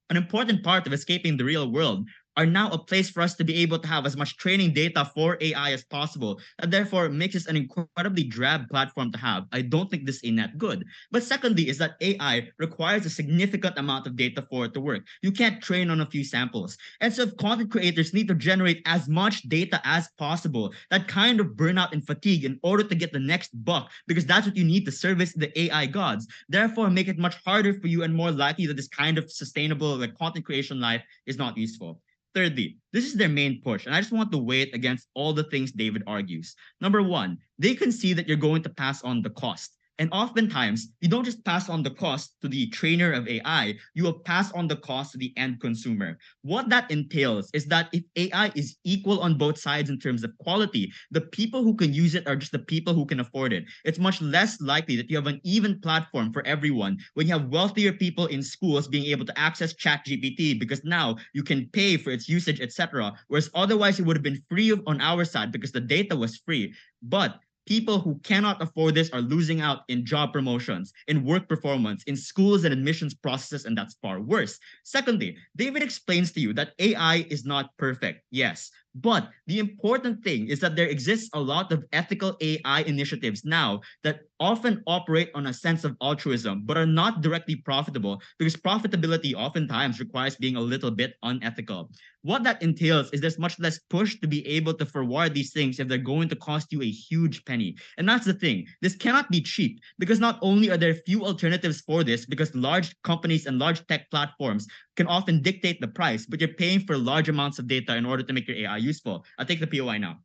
an important part of escaping the real world, are now a place for us to be able to have as much training data for AI as possible, and therefore makes this an incredibly drab platform to have. I don't think this is a net good. But secondly is that AI requires a significant amount of data for it to work. You can't train on a few samples. And so if content creators need to generate as much data as possible, that kind of burnout and fatigue in order to get the next buck, because that's what you need to service the AI gods, therefore make it much harder for you and more likely that this kind of sustainable content creation life is not useful. Thirdly, this is their main push, and I just want to weigh it against all the things David argues. Number one, they concede that you're going to pass on the cost. And oftentimes, you don't just pass on the cost to the trainer of AI, you will pass on the cost to the end consumer. What that entails is that if AI is equal on both sides in terms of quality, the people who can use it are just the people who can afford it. It's much less likely that you have an even platform for everyone when you have wealthier people in schools being able to access ChatGPT because now you can pay for its usage, etc. Whereas otherwise it would have been free on our side because the data was free. But people who cannot afford this are losing out in job promotions, in work performance, in schools and admissions processes, and that's far worse. Secondly, David explains to you that AI is not perfect, yes, but the important thing is that there exists a lot of ethical AI initiatives now that often operate on a sense of altruism, but are not directly profitable because profitability oftentimes requires being a little bit unethical. What that entails is there's much less push to be able to forward these things if they're going to cost you a huge penny. And that's the thing. This cannot be cheap because not only are there few alternatives for this because large companies and large tech platforms can often dictate the price, but you're paying for large amounts of data in order to make your AI useful. I'll take the POI now.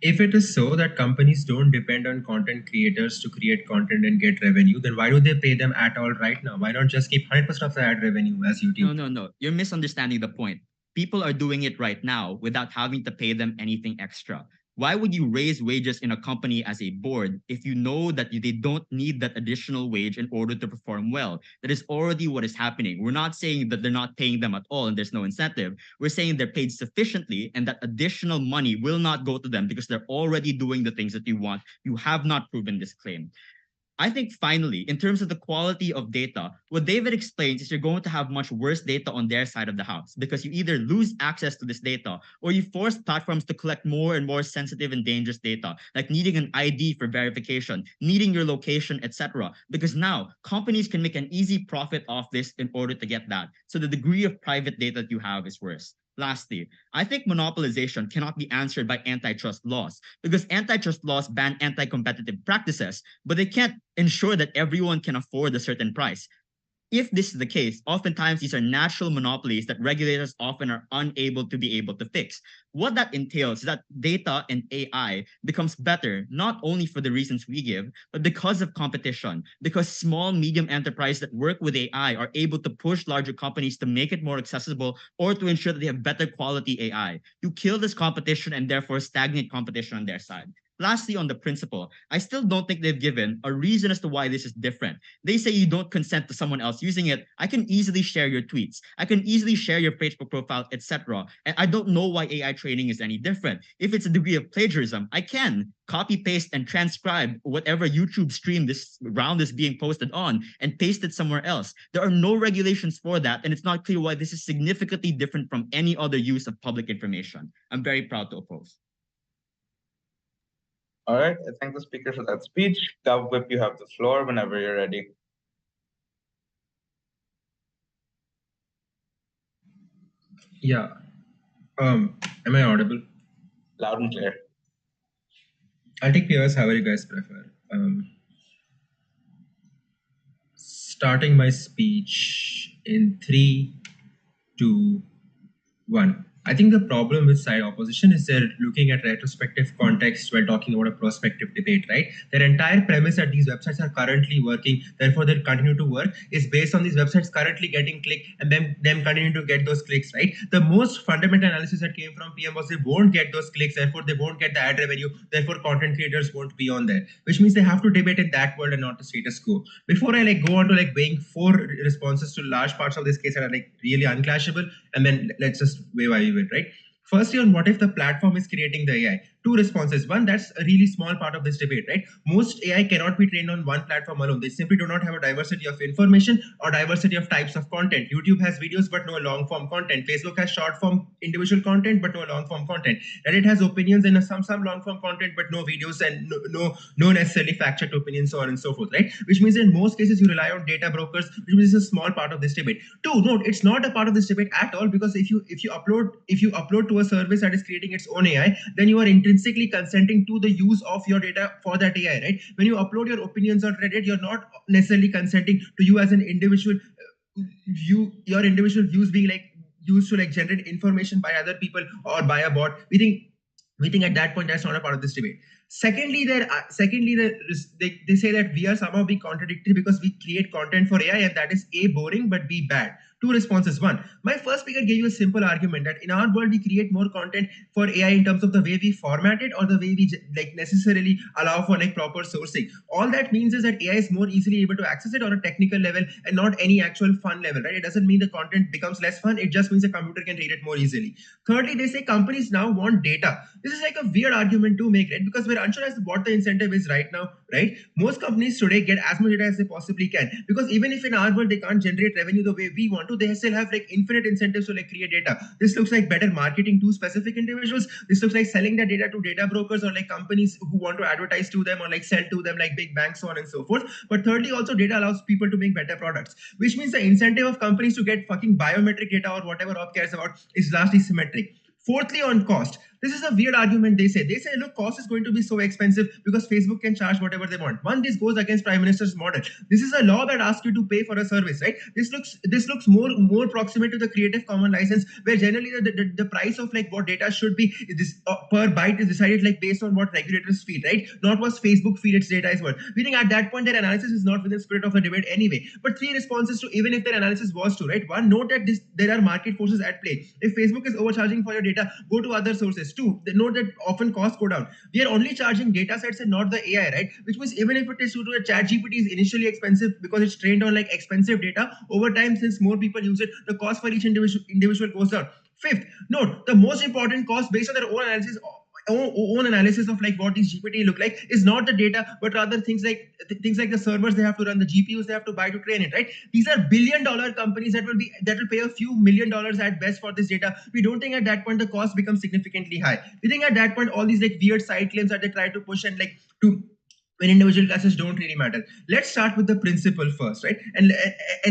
If it is so that companies don't depend on content creators to create content and get revenue, then why do they pay them at all right now? Why not just keep 100% of the ad revenue as YouTube? No. You're misunderstanding the point. People are doing it right now without having to pay them anything extra. Why would you raise wages in a company as a board if you know that they don't need that additional wage in order to perform well? That is already what is happening. We're not saying that they're not paying them at all and there's no incentive. We're saying they're paid sufficiently and that additional money will not go to them because they're already doing the things that you want. You have not proven this claim. I think finally, in terms of the quality of data, what David explains is you're going to have much worse data on their side of the house because you either lose access to this data or you force platforms to collect more and more sensitive and dangerous data, like needing an ID for verification, needing your location, etc. Because now companies can make an easy profit off this in order to get that. So the degree of private data that you have is worse. Lastly, I think monopolization cannot be answered by antitrust laws because antitrust laws ban anti-competitive practices, but they can't ensure that everyone can afford a certain price. If this is the case, oftentimes these are natural monopolies that regulators often are unable to be able to fix. What that entails is that data and AI becomes better, not only for the reasons we give, but because of competition, because small, medium enterprises that work with AI are able to push larger companies to make it more accessible or to ensure that they have better quality AI. You kill this competition and therefore stagnate competition on their side. Lastly, on the principle, I still don't think they've given a reason as to why this is different. They say you don't consent to someone else using it. I can easily share your tweets. I can easily share your Facebook profile, etc. And I don't know why AI training is any different. If it's a degree of plagiarism, I can copy, paste, and transcribe whatever YouTube stream this round is being posted on and paste it somewhere else. There are no regulations for that, and it's not clear why this is significantly different from any other use of public information. I'm very proud to oppose. All right, I thank the speaker for that speech. Whip, you have the floor whenever you're ready. Yeah. Am I audible? Loud and clear. I'll take POS, however you guys prefer. Starting my speech in 3, 2, 1. I think the problem with side opposition is they're looking at retrospective context while talking about a prospective debate, right? Their entire premise that these websites are currently working, therefore they'll continue to work, is based on these websites currently getting clicked and them continuing to get those clicks, right? The most fundamental analysis that came from PM was they won't get those clicks, therefore they won't get the ad revenue, therefore content creators won't be on there, which means they have to debate in that world and not the status quo. Before I go on to weighing 4 responses to large parts of this case that are really unclashable, and then let's just weigh it, right? Firstly, on what if the platform is creating the AI? 2 responses. One, that's a really small part of this debate, right? Most AI cannot be trained on one platform alone. They simply do not have a diversity of information or diversity of types of content. YouTube has videos but no long form content. Facebook has short form individual content but no long form content. Reddit has opinions and some long form content but no videos and no necessarily fact checked opinions, so on and so forth, right? Which means in most cases you rely on data brokers, which means it's a small part of this debate. 2, note, it's not a part of this debate at all, because if you upload to a service that is creating its own AI, then you are intrinsically consenting to the use of your data for that AI, right? When you upload your opinions on Reddit, you're not necessarily consenting to you as an individual your individual views being used to generate information by other people or by a bot. We think at that point that's not a part of this debate. Secondly, they say that we are somehow being contradictory because we create content for AI, and that is A, boring, but B, bad. 2 responses. One, my first speaker gave you a simple argument that in our world we create more content for AI in terms of the way we format it or the way we necessarily allow for proper sourcing. All that means is that AI is more easily able to access it on a technical level and not any actual fun level, right? It doesn't mean the content becomes less fun. It just means a computer can read it more easily. Thirdly, they say companies now want data. This is a weird argument to make, right? Because we're unsure as to what the incentive is right now, right? Most companies today get as much data as they possibly can, because even if in our world they can't generate revenue the way we want to, they still have infinite incentives to create data. This looks like better marketing to specific individuals. This looks like selling their data to data brokers or companies who want to advertise to them or sell to them, big banks, so on and so forth. But thirdly, also data allows people to make better products, which means the incentive of companies to get fucking biometric data or whatever Rob cares about is largely symmetric. Fourthly, on cost. This is a weird argument they say. They say, look, cost is going to be so expensive because Facebook can charge whatever they want. One, this goes against Prime Minister's model. This is a law that asks you to pay for a service, right? This looks more proximate to the Creative Commons license, where generally the price of what data should be per byte is decided based on what regulators feel, right? Not what Facebook feel its data is worth. We think at that point their analysis is not within the spirit of the debate anyway. But 3 responses to even if their analysis was true, right? One, note that there are market forces at play. If Facebook is overcharging for your data, go to other sources. 2, they note that often costs go down. We are only charging data sets and not the AI, right? Which means even if it is true to a ChatGPT is initially expensive because it's trained on expensive data, over time, since more people use it, the cost for each individual goes down. 5th, note, the most important cost based on their own analysis of what these GPT look like is not the data, but rather things like the servers they have to run, the GPUs they have to buy to train it, right? These are billion-dollar companies that will pay a few $1 million at best for this data. We don't think at that point the cost becomes significantly high. We think at that point all these weird side claims that they try to push and when individual classes don't really matter. Let's start with the principle first, right? And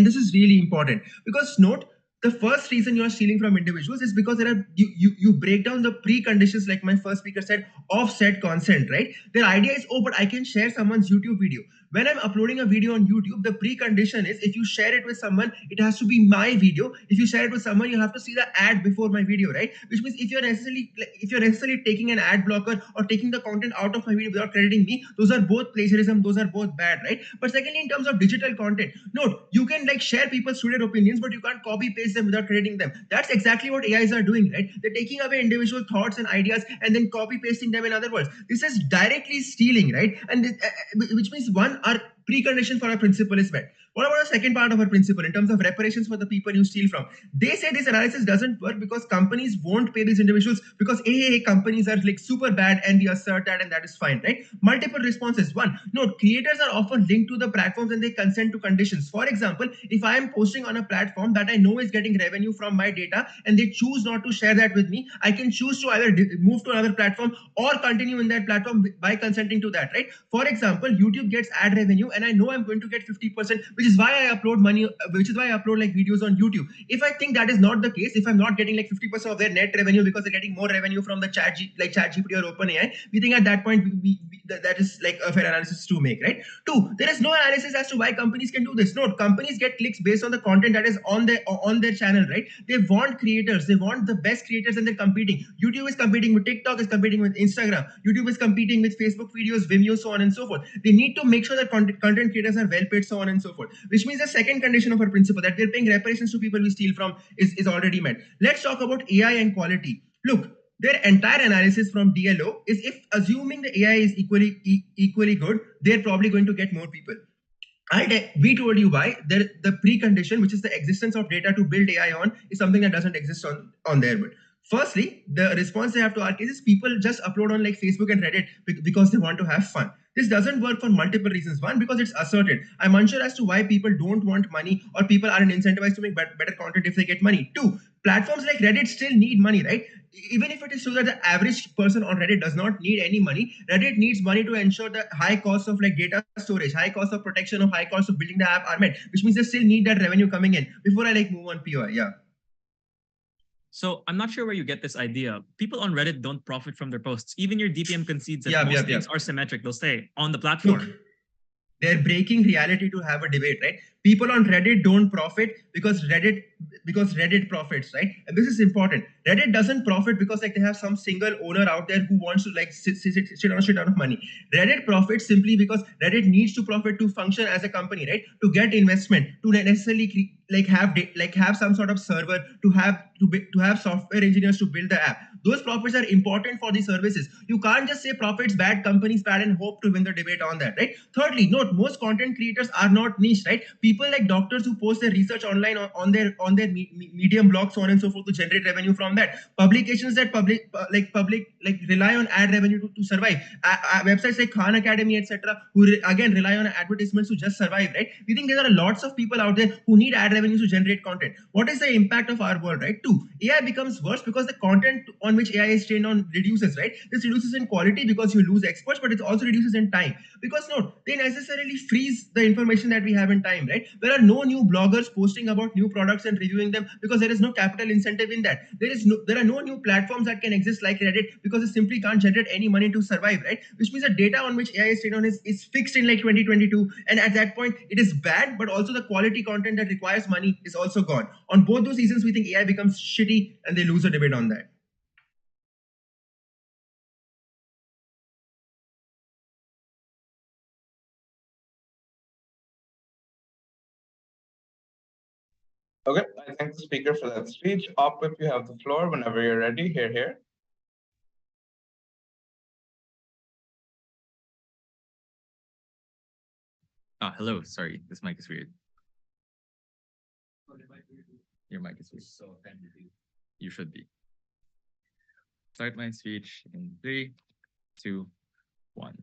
this is really important because note, the first reason you are stealing from individuals is because you break down the preconditions, like my first speaker said, of said consent, right? Their idea is, oh, but I can share someone's YouTube video. When I'm uploading a video on YouTube, the precondition is if you share it with someone, it has to be my video. If you share it with someone, you have to see the ad before my video, right? Which means if you're necessarily taking an ad blocker or taking the content out of my video without crediting me, those are both plagiarism, those are both bad, right? But secondly, in terms of digital content, note, you can share people's student opinions, but you can't copy paste them without crediting them. That's exactly what AIs are doing, right? They're taking away individual thoughts and ideas and then copy pasting them in other words. This is directly stealing, right? And which means one, our precondition for our principle is met. What about the second part of our principle in terms of reparations for the people you steal from? They say this analysis doesn't work because companies won't pay these individuals because companies are like super bad and we assert that and that is fine, right? Multiple responses. One, no, creators are often linked to the platforms and they consent to conditions. For example, if I am posting on a platform that I know is getting revenue from my data and they choose not to share that with me, I can choose to either move to another platform or continue in that platform by consenting to that, right? For example, YouTube gets ad revenue and I know I'm going to get 50%, which is why I upload money, which is why I upload like videos on YouTube. If I think that is not the case, if I'm not getting like 50% of their net revenue because they're getting more revenue from the ChatGPT or OpenAI, we think at that point that is like a fair analysis to make, right? Two, there is no analysis as to why companies can do this. No, companies get clicks based on the content that is on their channel, right? They want creators, they want the best creators, and they're competing. YouTube is competing with TikTok, is competing with Instagram. YouTube is competing with Facebook videos, Vimeo, so on and so forth. They need to make sure that content creators are well paid, so on and so forth. Which means the second condition of our principle that we're paying reparations to people we steal from is already met. Let's talk about AI and quality. Look, their entire analysis from DLO is if assuming the AI is equally good, they're probably going to get more people. We told you why. The precondition, which is the existence of data to build AI on, is something that doesn't exist on there. But firstly, the response they have to our case is people just upload on like Facebook and Reddit because they want to have fun. This doesn't work for multiple reasons. One, because it's asserted. I'm unsure as to why people don't want money or people aren't incentivized to make better content if they get money. Two, platforms like Reddit still need money, right? Even if it is so that the average person on Reddit does not need any money, Reddit needs money to ensure the high cost of like data storage, high cost of protection, of high cost of building the app are met, which means they still need that revenue coming in. Before I like move on POI, yeah. So I'm not sure where you get this idea. People on Reddit don't profit from their posts. Even your DPM concedes that most things are symmetric. They'll stay on the platform. Look, they're breaking reality to have a debate, right? People on Reddit don't profit because Reddit profits, right? And this is important. Reddit doesn't profit because like they have some single owner out there who wants to like sit on a shit ton of money. Reddit profits simply because Reddit needs to profit to function as a company, right? To get investment, to necessarily have some sort of server, to have software engineers to build the app. Those profits are important for the services. You can't just say profits bad, companies bad, and hope to win the debate on that, right? Thirdly, note most content creators are not niche, right? People like doctors who post their research online on their Medium blogs, so on and so forth, to generate revenue from that. Publications that rely on ad revenue to survive. Websites like Khan Academy, etc., who again rely on advertisements to just survive, right? We think there are lots of people out there who need ad revenue to generate content. What is the impact of our world, right? Two, AI becomes worse because the content on which AI is trained on reduces, right? This reduces in quality because you lose experts, but it also reduces in time. Because no, they necessarily freeze the information that we have in time, right? There are no new bloggers posting about new products and reviewing them because there is no capital incentive in that. There are no new platforms that can exist like Reddit because it simply can't generate any money to survive, right? Which means the data on which AI is trained on is fixed in like 2022, and at that point it is bad, but also the quality content that requires money is also gone. On both those reasons, we think AI becomes shitty and they lose a debate on that. Okay, I thank the speaker for that speech. Opwip, you have the floor whenever you're ready. Here. Hello. Sorry, this mic is weird. Your mic is weird. So you should be. Start my speech in 3, 2, 1.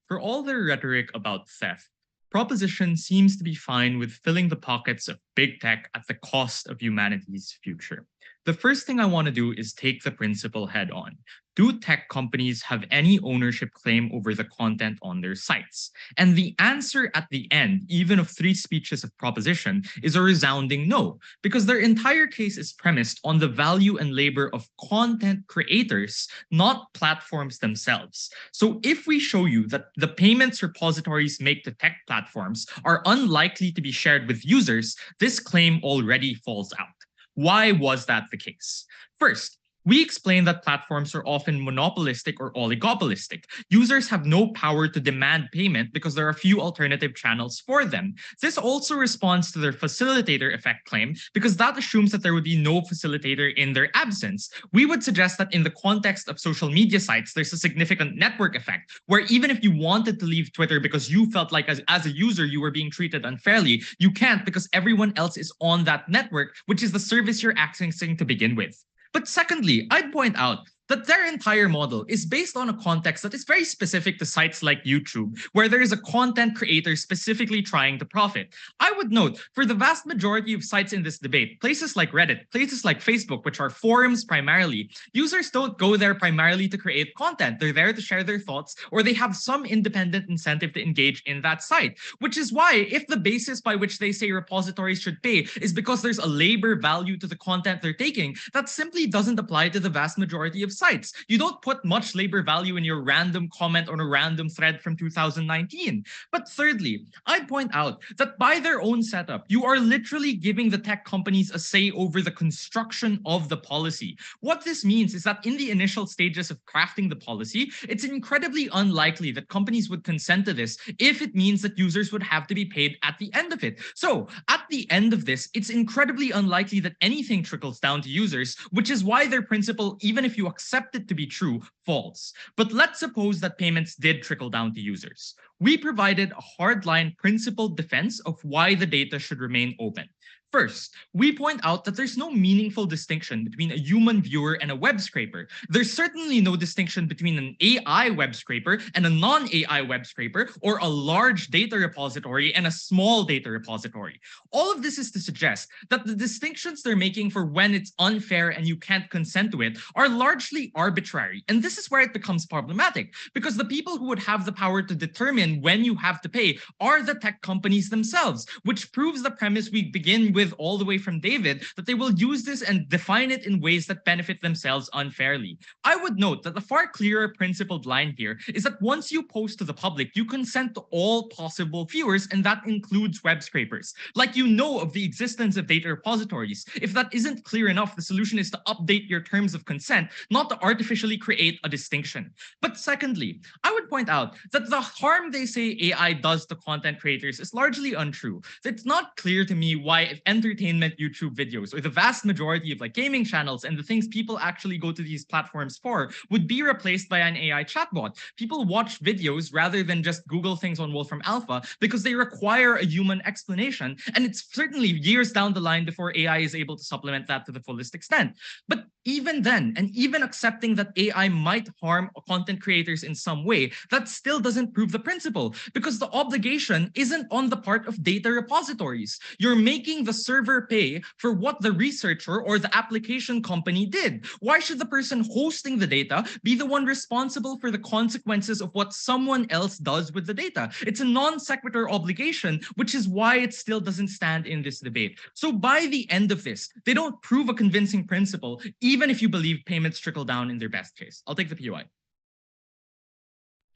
For all their rhetoric about theft, Proposition seems to be fine with filling the pockets of big tech at the cost of humanity's future. The first thing I want to do is take the principle head on. Do tech companies have any ownership claim over the content on their sites? And the answer at the end, even of 3 speeches of Proposition, is a resounding no, because their entire case is premised on the value and labor of content creators, not platforms themselves. So if we show you that the payments repositories make to tech platforms are unlikely to be shared with users, this claim already falls out. Why was that the case? First, We explain that platforms are often monopolistic or oligopolistic. Users have no power to demand payment because there are few alternative channels for them. This also responds to their facilitator effect claim because that assumes that there would be no facilitator in their absence. We would suggest that in the context of social media sites, there's a significant network effect where even if you wanted to leave Twitter because you felt like as a user you were being treated unfairly, you can't because everyone else is on that network, which is the service you're accessing to begin with. But secondly, I'd point out that their entire model is based on a context that is very specific to sites like YouTube, where there is a content creator specifically trying to profit. I would note, for the vast majority of sites in this debate, places like Reddit, places like Facebook, which are forums primarily, users don't go there primarily to create content. They're there to share their thoughts, or they have some independent incentive to engage in that site, which is why if the basis by which they say repositories should pay is because there's a labor value to the content they're taking, that simply doesn't apply to the vast majority of sites. You don't put much labor value in your random comment on a random thread from 2019. But thirdly, I'd point out that by their own setup, you are literally giving the tech companies a say over the construction of the policy. What this means is that in the initial stages of crafting the policy, it's incredibly unlikely that companies would consent to this if it means that users would have to be paid at the end of it. So at the end of this, it's incredibly unlikely that anything trickles down to users, which is why their principle, even if you accept it to be true, false. But let's suppose that payments did trickle down to users. We provided a hardline principled defense of why the data should remain open. First, we point out that there's no meaningful distinction between a human viewer and a web scraper. There's certainly no distinction between an AI web scraper and a non-AI web scraper, or a large data repository and a small data repository. All of this is to suggest that the distinctions they're making for when it's unfair and you can't consent to it are largely arbitrary. And this is where it becomes problematic, because the people who would have the power to determine when you have to pay are the tech companies themselves, which proves the premise we begin with all the way from David, that they will use this and define it in ways that benefit themselves unfairly. I would note that the far clearer principled line here is that once you post to the public, you consent to all possible viewers, and that includes web scrapers. Like, you know of the existence of data repositories. If that isn't clear enough, the solution is to update your terms of consent, not to artificially create a distinction. But secondly, I would point out that the harm they say AI does to content creators is largely untrue. It's not clear to me why entertainment YouTube videos, or the vast majority of like gaming channels and the things people actually go to these platforms for, would be replaced by an AI chatbot. People watch videos rather than just Google things on Wolfram Alpha because they require a human explanation, and it's certainly years down the line before AI is able to supplement that to the fullest extent. But even then, and even accepting that AI might harm content creators in some way, that still doesn't prove the principle, because the obligation isn't on the part of data repositories. You're making the server pay for what the researcher or the application company did. Why should the person hosting the data be the one responsible for the consequences of what someone else does with the data? It's a non sequitur obligation, which is why it still doesn't stand in this debate. So by the end of this, they don't prove a convincing principle, even if you believe payments trickle down in their best case. I'll take the POI.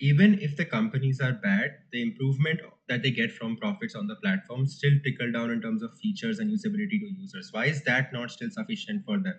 Even if the companies are bad, the improvement that they get from profits on the platform still trickle down in terms of features and usability to users. Why is that not still sufficient for them?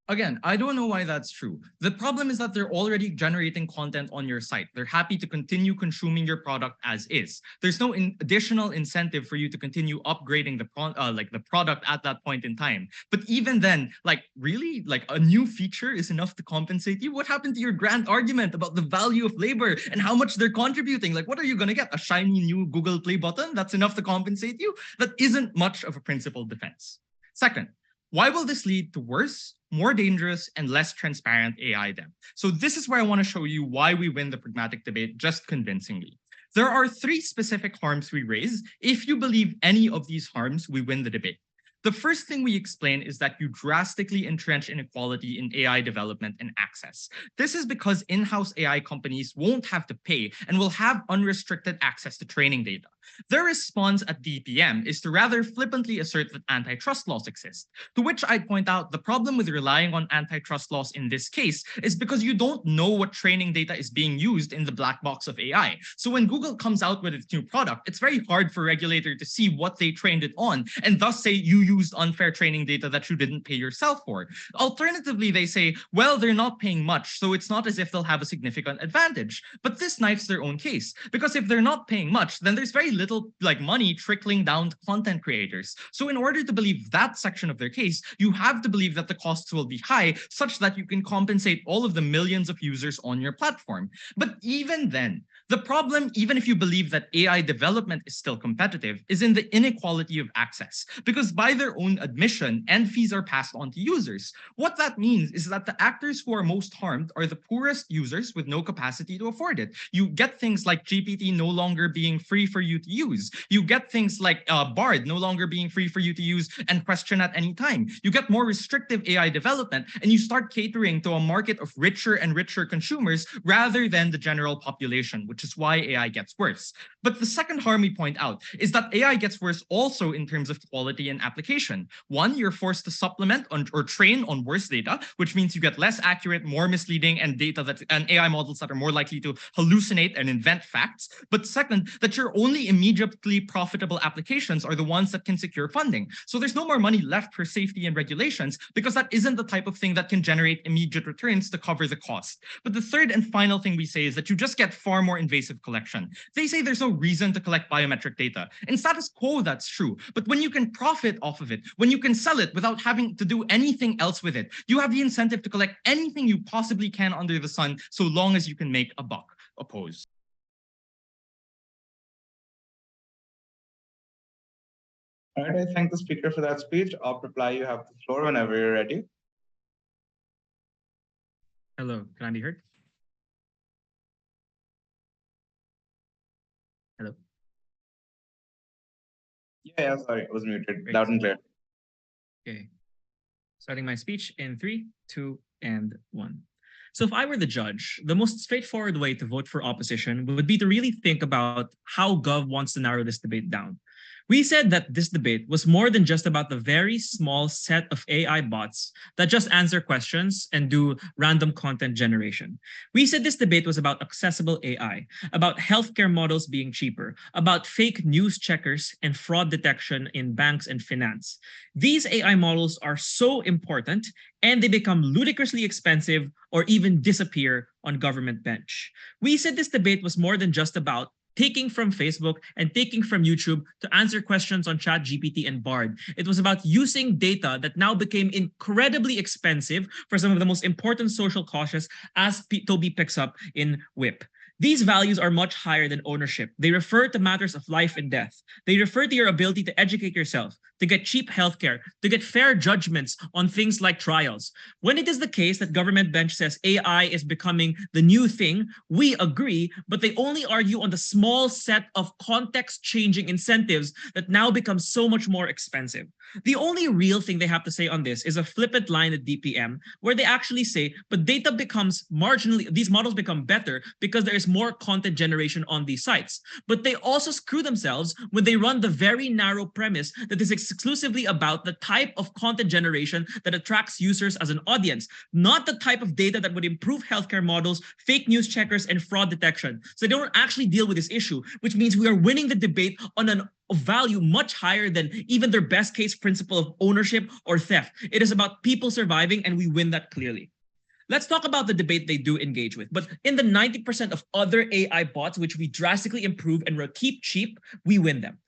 Again, I don't know why that's true. The problem is that they're already generating content on your site. They're happy to continue consuming your product as is. There's no additional incentive for you to continue upgrading the product at that point in time. But even then, really, a new feature is enough to compensate you? What happened to your grand argument about the value of labor and how much they're contributing? What are you gonna get? A shiny new Google Play button that's enough to compensate you? That isn't much of a principled defense. Second, why will this lead to worse, more dangerous, and less transparent AI then? So this is where I want to show you why we win the pragmatic debate just convincingly. There are 3 specific harms we raise. If you believe any of these harms, we win the debate. The first thing we explain is that you drastically entrench inequality in AI development and access. This is because in-house AI companies won't have to pay and will have unrestricted access to training data. Their response at DPM is to rather flippantly assert that antitrust laws exist, to which I'd point out the problem with relying on antitrust laws in this case is because you don't know what training data is being used in the black box of AI. So when Google comes out with its new product, it's very hard for a regulator to see what they trained it on and thus say you used unfair training data that you didn't pay yourself for. Alternatively, they say, well, they're not paying much, so it's not as if they'll have a significant advantage. But this knifes their own case, because if they're not paying much, then there's very little money trickling down to content creators. So in order to believe that section of their case, you have to believe that the costs will be high, such that you can compensate all of the millions of users on your platform. But even then, the problem, even if you believe that AI development is still competitive, is in the inequality of access, because by their own admission, end fees are passed on to users. What that means is that the actors who are most harmed are the poorest users with no capacity to afford it. You get things like GPT no longer being free for you to use. You get things like Bard no longer being free for you to use and question at any time. You get more restrictive AI development, and you start catering to a market of richer and richer consumers rather than the general population, which is why AI gets worse. But the second harm we point out is that AI gets worse also in terms of quality and application. One, you're forced to supplement or train on worse data, which means you get less accurate, more misleading, and AI models that are more likely to hallucinate and invent facts. But second, that your only immediately profitable applications are the ones that can secure funding. So there's no more money left for safety and regulations, because that isn't the type of thing that can generate immediate returns to cover the cost. But the third and final thing we say is that you just get far more invasive collection. They say there's no reason to collect biometric data. In status quo, that's true. But when you can profit off of it, when you can sell it without having to do anything else with it, you have the incentive to collect anything you possibly can under the sun, so long as you can make a buck. Oppose. All right, I thank the speaker for that speech. Op reply, you have the floor whenever you're ready. Hello, can I be heard? Hello. Yeah, sorry, I was muted. Great. Loud and clear. Okay. Starting my speech in 3, 2, and 1. So if I were the judge, the most straightforward way to vote for opposition would be to really think about how Gov wants to narrow this debate down. We said that this debate was more than just about the very small set of AI bots that just answer questions and do random content generation. We said this debate was about accessible AI, about healthcare models being cheaper, about fake news checkers and fraud detection in banks and finance. These AI models are so important, and they become ludicrously expensive or even disappear on government bench. We said this debate was more than just about taking from Facebook and taking from YouTube to answer questions on ChatGPT and Bard. It was about using data that now became incredibly expensive for some of the most important social causes, as Tobi picks up in WHIP. These values are much higher than ownership. They refer to matters of life and death. They refer to your ability to educate yourself, to get cheap healthcare, to get fair judgments on things like trials. When it is the case that government bench says AI is becoming the new thing, we agree, but they only argue on the small set of context-changing incentives that now become so much more expensive. The only real thing they have to say on this is a flippant line at DPM, where they actually say, but data becomes marginally, these models become better because there is more content generation on these sites. But they also screw themselves when they run the very narrow premise that is exclusively about the type of content generation that attracts users as an audience, not the type of data that would improve healthcare models, fake news checkers, and fraud detection. So they don't actually deal with this issue, which means we are winning the debate on a value much higher than even their best case principle of ownership or theft. It is about people surviving, and we win that clearly. Let's talk about the debate they do engage with. But in the 90% of other AI bots, which we drastically improve and keep cheap, we win them.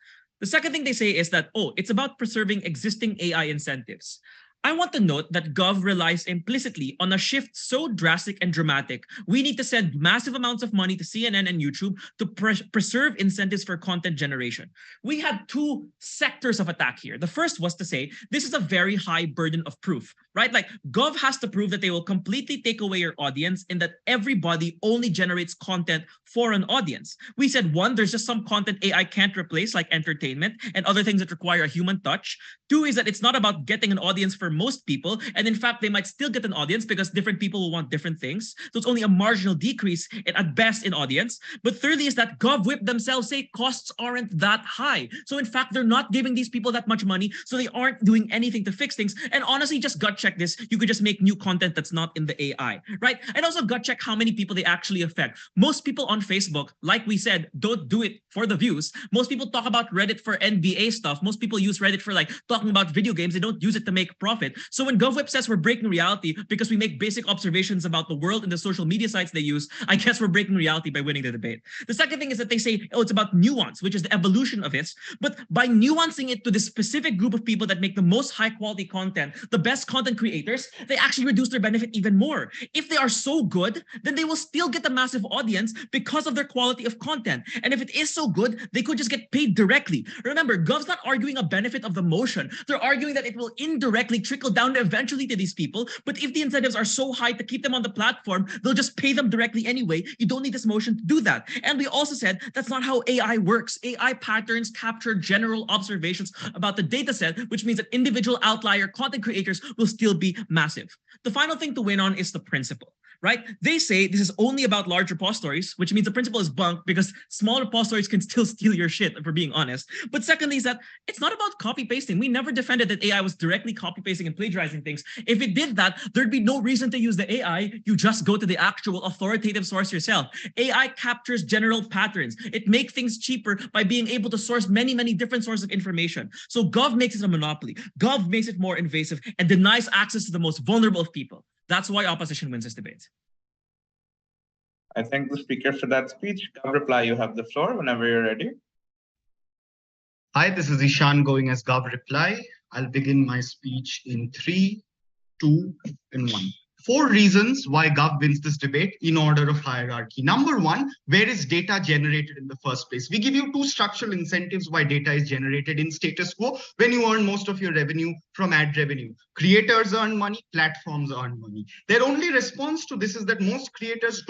The second thing they say is that, it's about preserving existing AI incentives. I want to note that Gov relies implicitly on a shift so drastic and dramatic, we need to send massive amounts of money to CNN and YouTube to preserve incentives for content generation. We had two sectors of attack here. The first was to say, this is a very high burden of proof, right? Like Gov has to prove that they will completely take away your audience and that everybody only generates content for an audience. We said, one, there's just some content AI can't replace, like entertainment and other things that require a human touch. Two is that it's not about getting an audience for for most people. And in fact, they might still get an audience because different people will want different things. So it's only a marginal decrease at best in audience. But thirdly is that GovWhip themselves say costs aren't that high. So in fact, they're not giving these people that much money. So they aren't doing anything to fix things. And honestly, just gut check this. You could just make new content that's not in the AI, right? And also gut check how many people they actually affect. Most people on Facebook, like we said, don't do it for the views. Most people talk about Reddit for NBA stuff. Most people use Reddit for like talking about video games. They don't use it to make profit. So when GovWhip says we're breaking reality because we make basic observations about the world and the social media sites they use, I guess we're breaking reality by winning the debate. The second thing is that they say, oh, it's about nuance, which is the evolution of it. But by nuancing it to this specific group of people that make the most high quality content, the best content creators, they actually reduce their benefit even more. If they are so good, then they will still get a massive audience because of their quality of content. And if it is so good, they could just get paid directly. Remember, Gov's not arguing a benefit of the motion. They're arguing that it will indirectly trickle down eventually to these people. But if the incentives are so high to keep them on the platform, they'll just pay them directly anyway. You don't need this motion to do that. And we also said that's not how AI works. AI patterns capture general observations about the data set, which means that individual outlier content creators will still be massive. The final thing to win on is the principle, right? They say this is only about large repositories, which means the principle is bunk because small repositories can still steal your shit, if we're being honest. But secondly is that it's not about copy pasting. We never defended that AI was directly copy pasting and plagiarizing things. If it did that, there'd be no reason to use the AI. You just go to the actual authoritative source yourself. AI captures general patterns. It makes things cheaper by being able to source many, many different sources of information. So Gov makes it a monopoly. Gov makes it more invasive and denies access to the most vulnerable of people. That's why opposition wins this debate. I thank the speaker for that speech. Gov Reply, you have the floor whenever you're ready. Hi, this is Ishaan going as Gov Reply. I'll begin my speech in 3, 2, and 1. 4 reasons why Gov wins this debate in order of hierarchy. Number 1, where is data generated in the first place? We give you 2 structural incentives why data is generated in status quo when you earn most of your revenue from ad revenue. Creators earn money, platforms earn money. Their only response to this is that most creators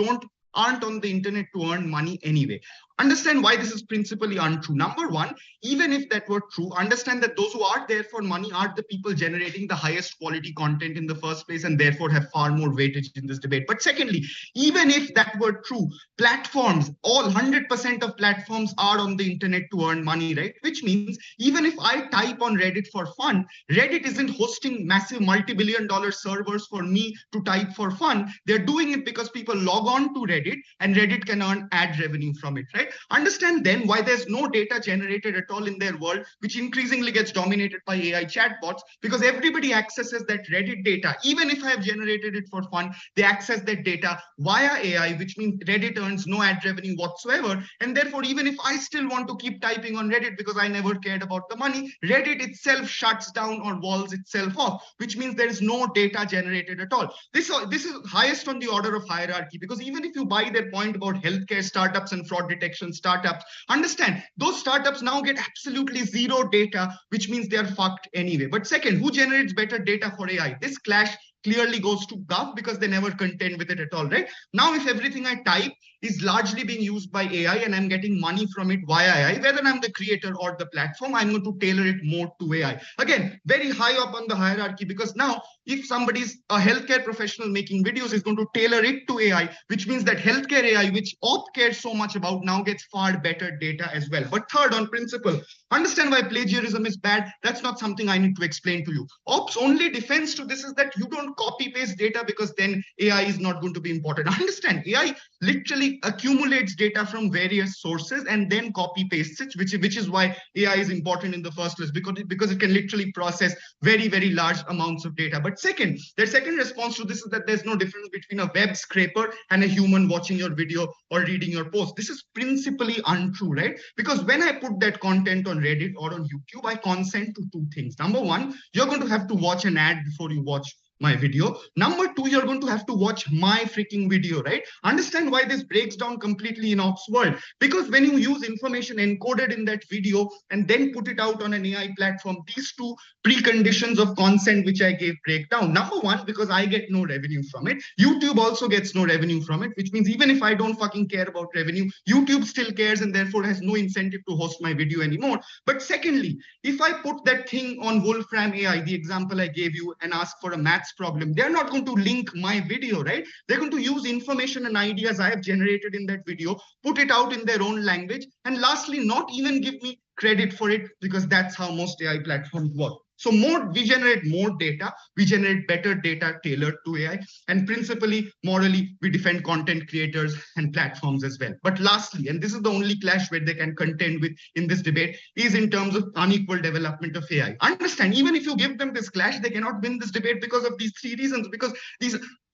aren't on the internet to earn money anyway. Understand why this is principally untrue. Number 1, even if that were true, understand that those who are there for money are the people generating the highest quality content in the first place and therefore have far more weightage in this debate. But secondly, even if that were true, platforms, all 100% of platforms are on the internet to earn money, right? Which means even if I type on Reddit for fun, Reddit isn't hosting massive multi-billion-dollar servers for me to type for fun. They're doing it because people log on to Reddit and Reddit can earn ad revenue from it, right? Understand then why there's no data generated at all in their world, which increasingly gets dominated by AI chatbots, because everybody accesses that Reddit data. Even if I have generated it for fun, they access that data via AI, which means Reddit earns no ad revenue whatsoever. And therefore, even if I still want to keep typing on Reddit because I never cared about the money, Reddit itself shuts down or walls itself off, which means there is no data generated at all. This is highest on the order of hierarchy, because even if you buy their point about healthcare startups and fraud detection startups, understand those startups now get absolutely zero data, which means they are fucked anyway. But second, who generates better data for AI? This clash clearly goes to Gov because they never contend with it at all, right? Now, if everything I type is largely being used by AI and I'm getting money from it via AI, whether I'm the creator or the platform, I'm going to tailor it more to AI. Again, very high up on the hierarchy, because now if somebody's a healthcare professional making videos is going to tailor it to AI, which means that healthcare AI, which opt cares so much about, now gets far better data as well. But third, on principle, understand why plagiarism is bad. That's not something I need to explain to you. Ops' only defense to this is that you don't copy paste data because then AI is not going to be important. Understand, AI literally accumulates data from various sources and then copy pastes it, which is why AI is important in the first place, because it can literally process very, very large amounts of data. But second, their second response to this is that there's no difference between a web scraper and a human watching your video or reading your post. This is principally untrue, right? Because when I put that content on Reddit or on YouTube, I consent to 2 things. Number 1, you're going to have to watch an ad before you watch my video. Number two, you're going to have to watch my freaking video, right? Understand why this breaks down completely in Ops world. Because when you use information encoded in that video and then put it out on an AI platform, these two preconditions of consent which I gave break down. Number one, because I get no revenue from it. YouTube also gets no revenue from it, which means even if I don't fucking care about revenue, YouTube still cares and therefore has no incentive to host my video anymore. But secondly, if I put that thing on Wolfram AI, the example I gave you, and ask for a maths problem, they're not going to link my video, right? They're going to use information and ideas I have generated in that video, put it out in their own language, and lastly, not even give me credit for it, because that's how most AI platforms work. So we generate more data, we generate better data tailored to AI, and principally, morally, we defend content creators and platforms as well. But lastly, and this is the only clash where they can contend with in this debate, is in terms of unequal development of AI. Understand, even if you give them this clash, they cannot win this debate because of these three reasons, because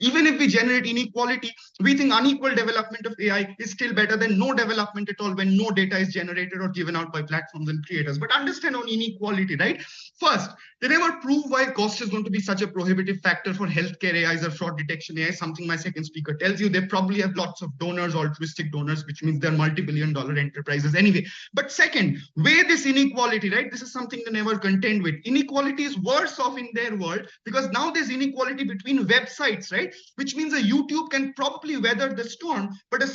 even if we generate inequality, we think unequal development of AI is still better than no development at all when no data is generated or given out by platforms and creators. But understand on inequality, right? First, they never prove why cost is going to be such a prohibitive factor for healthcare AIs or fraud detection AI, something my second speaker tells you. They probably have lots of donors, altruistic donors, which means they're multi-billion-dollar enterprises anyway. But second, where this inequality, right? This is something they never contend with. Inequality is worse off in their world because now there's inequality between websites, right? Which means a YouTube can probably weather the storm, but a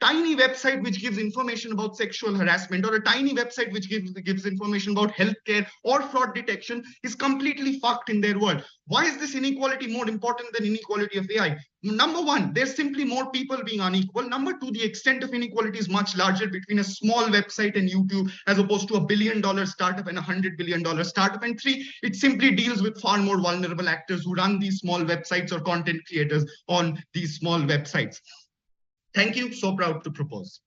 tiny website which gives information about sexual harassment, or a tiny website which gives information about healthcare or fraud detection, is completely fucked in their world. Why is this inequality more important than inequality of AI? Number one, there's simply more people being unequal. Number two, the extent of inequality is much larger between a small website and YouTube as opposed to $1 billion startup and a $100 billion startup. And three, it simply deals with far more vulnerable actors who run these small websites or content creators on these small websites. Thank you. So proud to propose.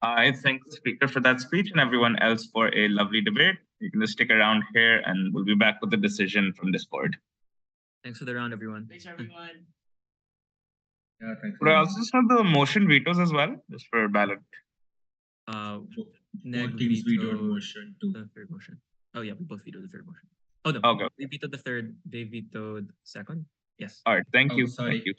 I thank the speaker for that speech and everyone else for a lovely debate. You can just stick around here and we'll be back with the decision from Discord. Thanks for the round, everyone. Thanks, everyone. Yeah, thanks. Could I also just have the motion vetoes as well, just for ballot? Both teams vetoed motion too. The third motion. Oh yeah, we both vetoed the third motion. Oh no, Okay. we vetoed the third. They vetoed second. Yes. All right. Thank you. Sorry. Thank you.